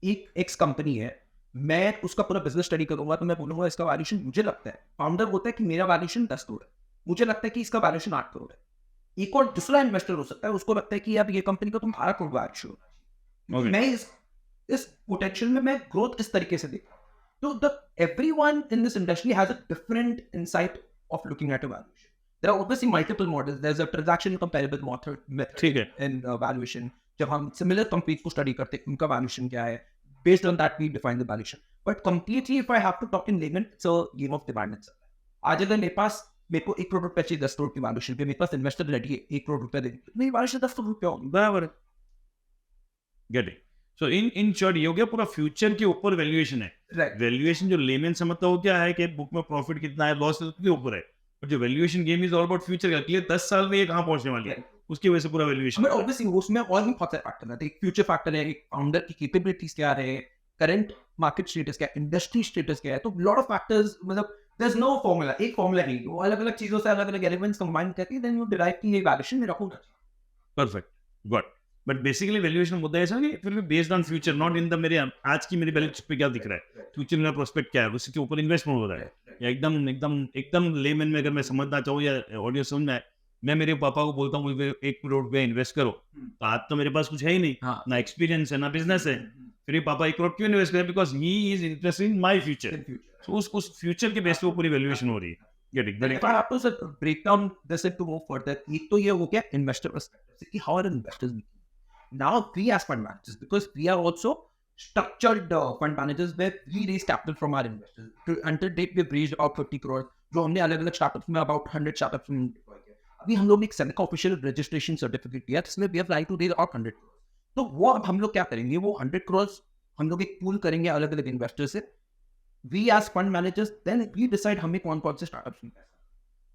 एक एक्स कंपनी है, मैं उसका पूरा बिजनेस स्टडी करूंगा तो मैं बोलूंगा इसका वैल्यूएशन, मुझे लगता है फाउंडर बोलता है कि मेरा वैल्यूएशन 10 करोड़ है, मुझे लगता है कि इसका वैल्यूएशन 8 करोड़ है. एक और दूसरा इन्वेस्टर हो सकता है, उसको लगता है कि अब ये कंपनी का तुम 12 करोड़ वैल्यूएशन. मैं इस पोटेंशियल में मैं ग्रोथ इस तरीके से देखता हूँ. तो the everyone in this industry has a different insight of looking at a valuation. There are obviously multiple models. There's a transaction comparable method in valuation. जब हम similar companies को study करते हैं, उनका valuation क्या है? Based on that, we define the valuation. But completely, if I have to talk in layman, it's a game of demand and supply. आज अगर मेरे को 1 करोड़ रुपए चाहिए 10 करोड़ की valuation पे, मेरे पास investor ready है 1 करोड़ रुपए देने, मेरी valuation 10 करोड़ रुपए होगी. बराबर है. Get it. So in short ये हो गया पूरा फ्यूचर के ऊपर वैल्यूएशन है. Right. वैल्यूएशन जो लेमन समझता हो क्या है कि बुक में प्रॉफिट कितना है, लॉस उसके ऊपर है. और जो valuation game is all about future का, अगले 10 साल में ये कहाँ पहुंचने वाली है, उसकी वजह से पूरा वैल्यूएशन. बट ऑब्वियसली उसमें और भी बहुत सारे फैक्टर हैं. एक फ्यूचर फैक्टर है, एक फाउंडर की कैपेबिलिटीज क्या है, करंट मार्केट स्टेटस क्या है, इंडस्ट्री स्टेटस क्या है. तो लॉट ऑफ फैक्टर्स, मतलब देयर इज नो फॉर्मूला, एक फॉर्मूला नहीं, वो अलग अलग चीजों से अलग अलग एलिमेंट्स कंबाइन करके देन यू डिराइव की ये वैल्यूएशन में रखूंगा. Perfect, got. But basically valuation मुद्दा ऐसा है कि it will be based on future, not in the मेरे आज की मेरी बैलेंस शीट पे क्या दिख रहा है, फ्यूचर मेरा प्रोस्पेक्ट क्या है, उसी के ऊपर इन्वेस्टमेंट हो रहा है. या एकदम लेमन में अगर मैं समझना चाहूँ या ऑडियो समझना है, मैं मेरे पापा को बोलता हूँ मुझे 1 करोड़ रुपया इन्वेस्ट करो, तो आज तो मेरे पास कुछ है ही नहीं, ना एक्सपीरियंस है ना बिजनेस है. फिर पापा 1 करोड़ क्यों इन्वेस्ट करें? Because he is interested in my future. तो उस फ्यूचर के बेस पे वो पूरी वैल्यूएशन हो रही है. If I have to break down this into more further, एक तो ये हो गया investor perspective से कि how are investors making. Now we as fund managers, because we are also structured fund managers where we raise capital from our investors. Until date we've raised about 50 crore, जो हमने अलग अलग startups में about 100 startups में deploy किया. अभी हम लोग ने एक सेमी का ऑफिशियल रजिस्ट्रेशन सर्टिफिकेट लिया जिसमें we have right to raise about 100 crore. तो वो अब हम लोग क्या करेंगे, वो 100 crore हम लोग एक पूल करेंगे अलग अलग इन्वेस्टर से. We as fund managers then we decide हमें कौन कौन से स्टार्टअप्स में पैसा.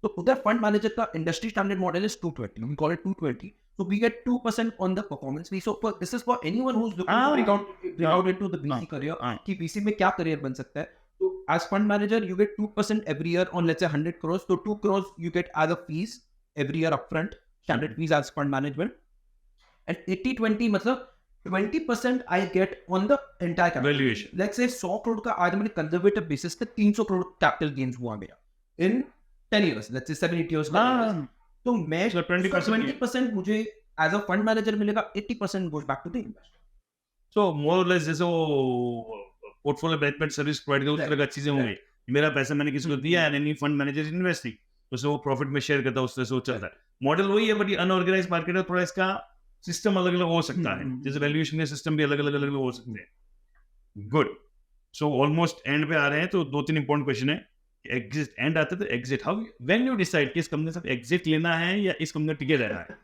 तो उधर फंड मैनेजर का industry standard model is 220. We call it 220. So we get 2% on the performance fee. So this is for anyone who's looking to break out into the VC career. कि VC में क्या career बन सकता है. तो as fund manager you get 2% every year on let's say 100 crores. So 2 crores you get as a fees every year upfront, standard fees as fund management. And 80-20 मतलब 20% I get on the entire capital. Valuation. Let's say 100 crore का आज मैंने conservative basis पे 300 crore capital gains हुआ मेरा in 10 years, let's say 7-8 years. तो मैं 20% मुझे as a fund manager मिलेगा, 80% goes back to the investor. So more or less जैसे वो पोर्टफोलियो मैनेजमेंट सर्विस प्रोवाइड कर उस तरह का चीजें होंगी. मेरा पैसा मैंने किसी को दिया है, एनी फंड मैनेजर इन्वेस्टिंग, तो वो प्रॉफिट में शेयर करता है, उस तरह से वो चलता है. मॉडल वही है, बट ये अनऑर्गेनाइज मार्केट है, थोड़ा इसका सिस्टम अलग अलग हो सकता है, जैसे वैल्यूएशन के सिस्टम भी अलग अलग हो सकते हैं. गुड. सो ऑलमोस्ट एंड पे आ रहे हैं, तो 2-3 इंपॉर्टेंट क्वेश्चन है. एग्जिट एंड आते तो exit, how when you decide कि इस कंपनी से एग्जिट लेना है या इस कंपनी में टिके रहना है.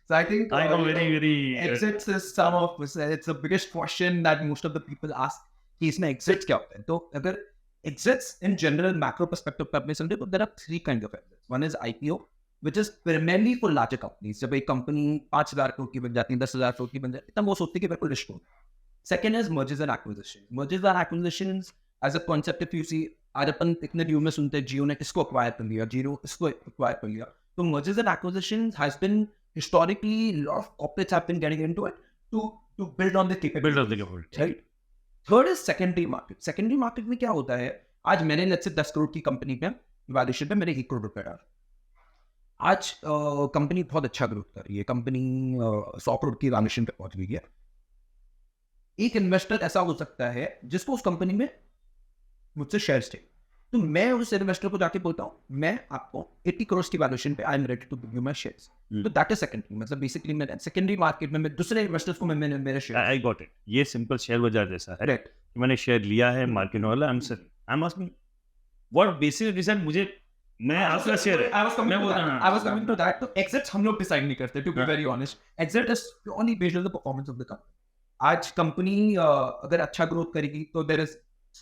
So I think I know very exits is it's the biggest question that most of the people ask कि इसमें exits क्या होते हैं. तो अगर exits in general macro perspective पे अपने समझे तो there are 3 kinds of exits. One is IPO, which is primarily for larger companies. जब एक कंपनी 5,000 करोड़ की बन जाती है, 10,000 करोड़ की बन जाती है, तब वो सोचती है कि मेरे को लिस्ट हो. Second is mergers and acquisitions. Mergers and acquisitions as a concept, if you see, आज अपन इतने ड्यू में सुनते हैं जियो ने इसको एक्वायर कर लिया, जियो इसको एक्वायर कर लिया. तो mergers and acquisitions has been historically a lot of corporates have been getting into it to build on the capability. Right? Third is secondary market. Secondary market में क्या होता है, आज मैंने let's say 10 करोड़ की कंपनी पे वैल्यूएशन पे मेरे 1 करोड़ रुपए डाल. आज कंपनी बहुत अच्छा ग्रोथ कर रही है, कंपनी 100 करोड़ की वैल्यूएशन पे पहुंच गई है. एक इन्वेस्टर ऐसा हो सकता है जिसको उस कंपनी में मुझसे शेयर्स थे, तो मैं उस इन्वेस्टर को जाके बोलता हूँ मैं आपको 80 करोड़ की वैल्यूएशन पे I am ready to give you my shares. तो दैट इज सेकेंडरी, मतलब बेसिकली मैं सेकेंडरी मार्केट में मैं दूसरे इन्वेस्टर्स को मैं मेरे शेयर. I got it. ये सिंपल शेयर बाजार जैसा है. राइट. मैंने शेयर लिया है मार्केट वाला, I am asking what basically decide मुझे, मैं आपका शेयर है, मैं बोल रहा हूं I was coming to that. तो एग्जिट्स हम लोग डिसाइड नहीं करते, to be very honest. Exit is purely based on the performance of the company. आज कंपनी अगर अच्छा ग्रोथ करेगी तो there is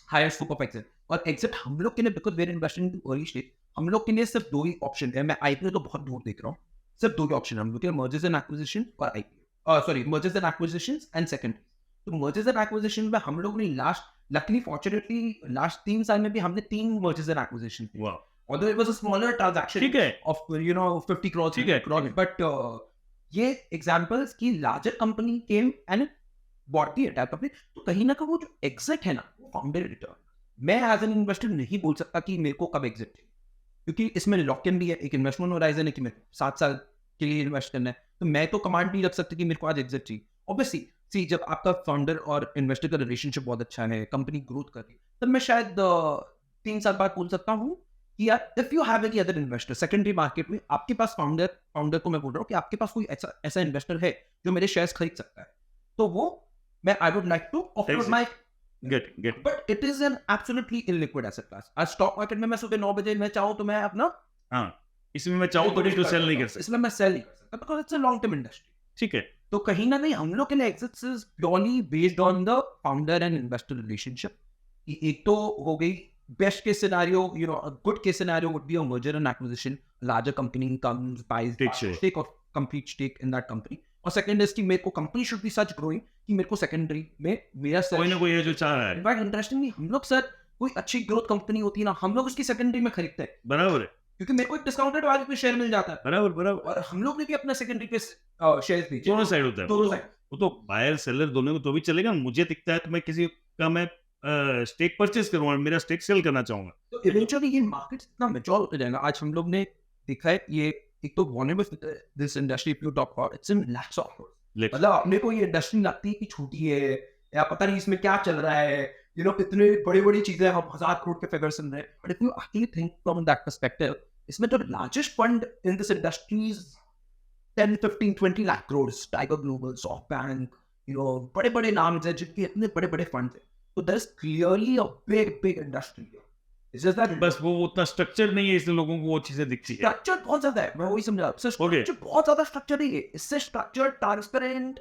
higher scope of exit. और एग्जिट हम लोग के लिए, because we're investing in early stage, हम लोग के लिए सिर्फ 2 ही ऑप्शन है। मैं आईपीओ तो बहुत दूर देख रहा हूँ, सिर्फ 2 ही ऑप्शन है हम लोग के, मर्जर्स एंड एक्विजिशन और IPO, sorry mergers and acquisitions and second. तो मर्जर्स एंड एक्विजिशन में हम लोग ने लकीली फॉर्चुनेटली लास्ट 3 साल में भी हमने 3 मर्जर्स एंड एक्विजिशन, वाह, although it was a smaller transaction ठीक है, of 50 crores, ठीक है, but ये एग्जांपल्स की larger company came and bought the attack company. तो कहीं ना कहीं वो जो एग्जिट है ना, वो फाउंडर रिटर्न। मैं एज एन इन्वेस्टर नहीं बोल सकता कि मेरे को कब एग्जिट है, क्योंकि इसमें लॉक इन भी है, एक इन्वेस्टमेंट होराइजन है कि मेरे 7 साल के लिए इन्वेस्ट करना है। तो मैं तो कमांड नहीं रख सकता कि मेरे को आज एग्जिट चाहिए। ऑब्वियसली सी, जब आपका फाउंडर और इन्वेस्टर का रिलेशनशिप बहुत अच्छा है, कंपनी ग्रोथ कर रही है, तब मैं शायद 3 साल बाद बोल सकता हूँ कि यार if you have any other investor secondary market में, आपके पास फाउंडर को मैं बोल रहा हूँ कि आपके पास कोई ऐसा इन्वेस्टर है जो मेरे शेयर्स खरीद सकता है, तो वो मैं I would like to offer my gate but it is an absolutely illiquid asset class. आज स्टॉक मार्केट में मैं सुबह 9 बजे मैं चाहूँ तो मैं अपना, हाँ, इसमें मैं चाहूँ तो सेल नहीं कर सकता, इसमें मैं सेल नहीं कर सकता, because it's a long term industry. ठीक है। तो कहीं ना कहीं हम लोग के लिए exits is purely based on the founder and investor relationship. एक तो हो गई best case scenario, a good case scenario would be a merger and acquisition. Larger company comes, buys stake or complete stake in that company. और second is कि मेरे को company should be such growing कि मेरे को secondary में मेरा कोई ना कोई है जो चाह रहा है। इनफैक्ट इंटरेस्टिंगली हम लोग सर, कोई अच्छी ग्रोथ कंपनी होती है ना, हम लोग उसकी सेकेंडरी में खरीदते हैं, बराबर है, क्योंकि मेरे को एक डिस्काउंटेड वैल्यू पे शेयर मिल जाता है। बराबर, और हम लोग ने भी अपना सेकेंडरी पे शेयर दी, दोनों साइड होता है, दोनों साइड। वो तो बायर सेलर दोनों को तो भी चलेगा। मुझे दिखता है तो मैं किसी का मैं स्टेक परचेज करूंगा, मेरा स्टेक सेल करना चाहूंगा, तो इवेंचुअली ये मार्केट इतना मैच्योर होता जाएगा। आज हम लोग ने देखा है, ये एक तो this industry if you talk about it's in lakhs of crore. मतलब अपने को ये इंडस्ट्री लगती है कि छोटी है या पता नहीं इसमें क्या चल रहा है, इतने बड़ी चीजें, हम 1000 करोड़ के फिगर सुन रहे हैं, but if you actually think from that perspective, इसमें तो largest fund in this industry 10, 15, 20 lakh crore, Tiger Global, SoftBank, बड़े नाम हैं जिनके इतने बड़े फंड हैं। तो there is clearly a big industry. It's just that बस वो उतना स्ट्रक्चर नहीं है, इसलिए लोगों को वो चीजें दिखती है। स्ट्रक्चर बहुत ज्यादा है, मैं वही समझा, स्ट्रक्चर बहुत ज्यादा स्ट्रक्चर है। इससे स्ट्रक्चर, ट्रांसपेरेंट,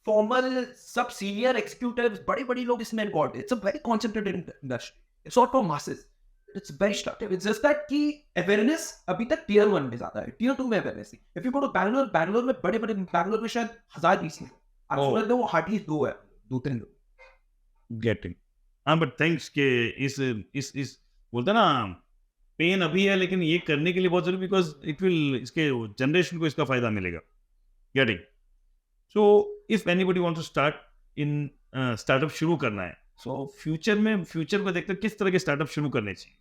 फॉर्मल, सब सीनियर एग्जीक्यूटिव्स, बड़े लोग इसमें इन्वॉल्व है। It's a very concentrated industry, it's not for masses, it's very structured. It's just that कि अवेयरनेस अभी तक टियर 1 में ज्यादा है, टियर 2 में अवेयरनेस नहीं। If you go to Bangalore में बड़े बैंगलोर में शायद 1000 बीस है, सूरत में वो हार्डली 2 है, 2-3 लोग। गेटिंग, हाँ, बट थैंक्स के इस बोलते ना, पेन अभी है लेकिन ये करने के लिए बहुत जरूरी, बिकॉज इट विल, इसके जनरेशन को इसका फायदा मिलेगा। Getting, so if anybody want to start in startup शुरू करना है, सो फ्यूचर को देखते किस तरह के स्टार्टअप शुरू करने चाहिए?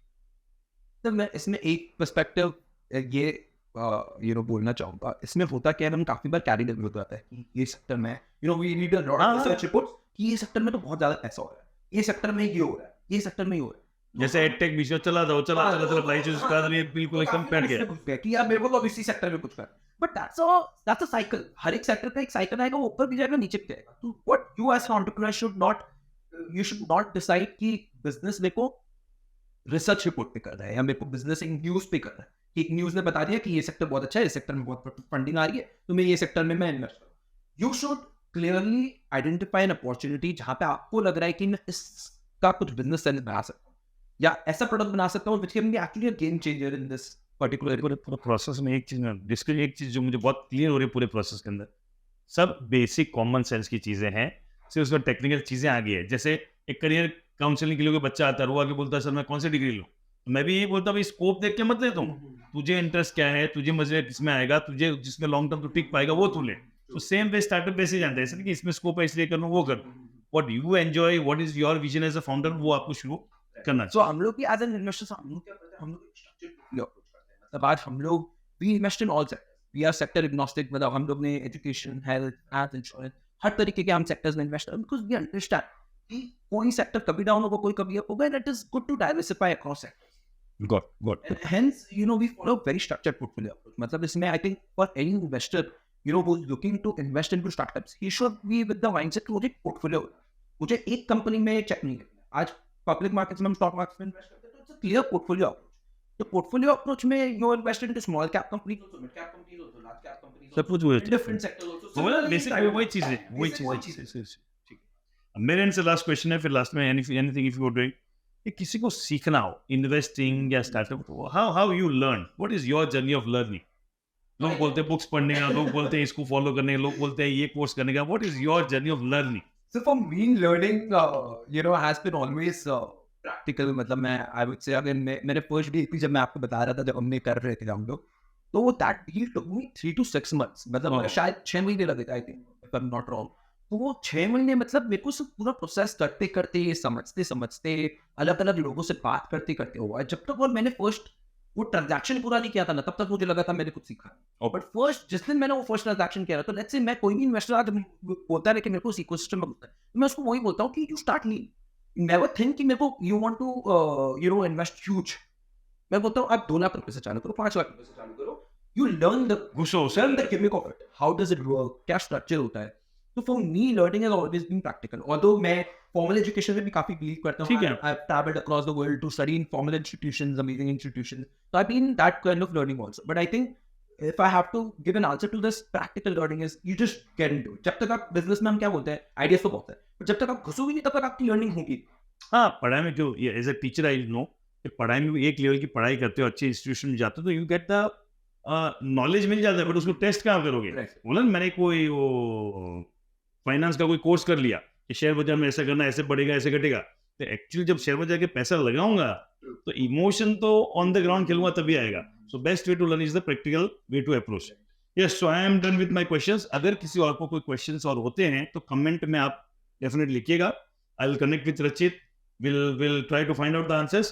तो मैं इसमें एक पर्सपेक्टिव ये बोलना चाहूंगा। इसमें होता क्या है, हम काफी बार कैरी हो जाता है कि ये सेक्टर में we need a lot of research reports कि ये सेक्टर में तो बहुत ज्यादा पैसा हो रहा है, ये सेक्टर में ये हो रहा है, ये सेक्टर में ये हो रहा है। जैसे एडटेक बीच में चला प्राइस उसका बिल्कुल एकदम पैट गया कि यार मेरे को तो अब इसी सेक्टर में कुछ कर, बट दैट्स अ साइकिल। हर एक सेक्टर का एक साइकिल आएगा, वो ऊपर भी जाएगा, नीचे भी जाएगा। तो what you as an entrepreneur should not decide कि बिजनेस मेरे को रिसर्च रिपोर्ट पे कर रहा है या मेरे को बिजनेस एक न्यूज पे कर रहा है कि एक न्यूज ने बता दिया कि ये सेक्टर बहुत अच्छा है, इस सेक्टर में बहुत फंडिंग आ रही है, तो मैं ये सेक्टर में मैं इन्वेस्ट करूँ। You should clearly identify an opportunity जहां पे आपको लग रहा है कि मैं इसका कुछ बिजनेस सेंस बना सकता हूँ या ऐसा प्रोडक्ट बना सकता हूँ which can be actually a game changer in this particular पूरे प्रोसेस में। एक चीज जो मुझे बहुत क्लियर हो रही है पूरे प्रोसेस के अंदर, सब बेसिक कॉमन सेंस की चीजें हैं, सिर्फ उसमें टेक्निकल चीजें आ गई है। जैसे एक करियर काउंसलिंग के लिए कोई बच्चा आता है, वो आके बोलता है सर मैं कौन सी डिग्री लूँ, तो मैं भी यही बोलता हूँ स्कोप देख के मत ले, तुम तुझे इंटरेस्ट क्या है, तुझे मजे किसमें आएगा, तुझे जिसमें लॉन्ग टर्म तो टिक पाएगा वो तू ले। तो सेम वे स्टार्टअप वैसे जानते हैं सर कि इसमें स्कोप है इसलिए करूँ, वो कर। What you enjoy, what is your vision as a founder, वो आपको शुरू करना चाहिए। हम लोग भी एज एन इन्वेस्टर हम लोग क्या करते हैं, हम लोग स्ट्रक्चर्ड अप्रोच करते हैं। मतलब आज हम लोग we invest in all sectors, we are sector agnostic. मतलब हम लोग ने एजुकेशन, हेल्थ इंश्योरेंस, हर तरीके के हम सेक्टर्स में इन्वेस्ट करें, बिकॉज वी अंडरस्टैंड कि कोई सेक्टर कभी डाउन होगा, कोई कभी अप होगा, and it is good to diversify across sectors. Got. Hence, we follow very structured portfolio approach. मतलब इसमें I think for any investor, who is looking to invest into startups, he should be with the mindset कि मुझे portfolio, मुझे एक company में check नहीं करना। आज पब्लिक मार्केट्स में हम स्टॉक मार्केट में इन्वेस्ट करते हैं, तो it's a clear portfolio approach. तो पोर्टफोलियो अप्रोच में you invest into small cap companies, also mid cap companies, also large cap companies, सब कुछ वही डिफरेंट सेक्टर्स, also बेसिक वही चीज है, वही चीज। ठीक है, मेरे एंड से लास्ट क्वेश्चन है, फिर लास्ट में anything if you are doing, कि किसी को सीखना हो इन्वेस्टिंग या startup, how how you learn, what is your journey of learning? लोग बोलते हैं बुक्स पढ़ने का, लोग बोलते हैं इसको फॉलो करने का, लोग बोलते हैं ये कोर्स करने का, what is your journey of learning? So for me, learning, has been always practical. मतलब मैं, I would say, अगर मेरे फर्स्ट डे जब मैं आपको बता रहा था, जब हमने कर रहे थे हम लोग, तो that deal took me 3 to 6 months. मतलब शायद 6 महीने लगे थे, I think, if I'm not wrong. तो वो 6 महीने मतलब मेरे को सब पूरा प्रोसेस करते करते, समझते, अलग अलग लोगों से बात करते करते हुआ, जब तक और मैंने फर्स्ट वो ट्रांजैक्शन पूरा नहीं किया था ना, तब तक मुझे लगा था मैंने कुछ सीखा। बट फर्स्ट जिस दिन मैंने वो फर्स्ट ट्रांजैक्शन किया, तो लेट्स से मैं कोई भी इन्वेस्टर आज बोलता है कि मेरे को इकोसिस्टम में बोलता है, मैं उसको वही बोलता हूँ कि you start lean, never think कि मेरे को you want to invest huge. मैं बोलता हूँ आप 2 लाख रुपए से चालू करो, 5 लाख रुपए से चालू करो, you learn the gimmick of it, how does it work, क्या स्ट्रक्चर होता है। तो for me learning has always been practical, although मैं फॉर्मल एजुकेशन में भी काफी बिलीव करता हूँ। ठीक है। I've traveled across the world to study in formal institutions, amazing institutions. So I've been that kind of learning also. But I think if I have to give an answer to this, practical learning is you just get into it. जब तक आप business में हम क्या बोलते हैं, ideas तो बहुत है, पर जब तक आप घुसोगे नहीं तब तक आपकी लर्निंग होगी। हाँ, पढ़ाई में जो as a teacher I know कि पढ़ाई में भी एक लेवल की पढ़ाई करते हो, अच्छे इंस्टीट्यूशन में जाते हो, तो यू गेट द नॉलेज मिल जाता है, बट उसको टेस्ट कहाँ करोगे? बोला ना, मैंने कोई वो फाइनेंस का कोई कोर्स कर लिया कि शेयर बाजार में ऐसा करना, ऐसे बढ़ेगा, ऐसे घटेगा, तो एक्चुअली जब शेयर बाजार के पैसा लगाऊंगा तो इमोशन तो ऑन द ग्राउंड खेलूंगा तभी आएगा। So best way to learn is the practical way to approach. Yes, so I am done with my questions. अगर किसी और को कोई क्वेश्चंस और होते हैं तो कमेंट में आप डेफिनेटली लिखिएगा। I will connect with Rachit, will try to find out the answers.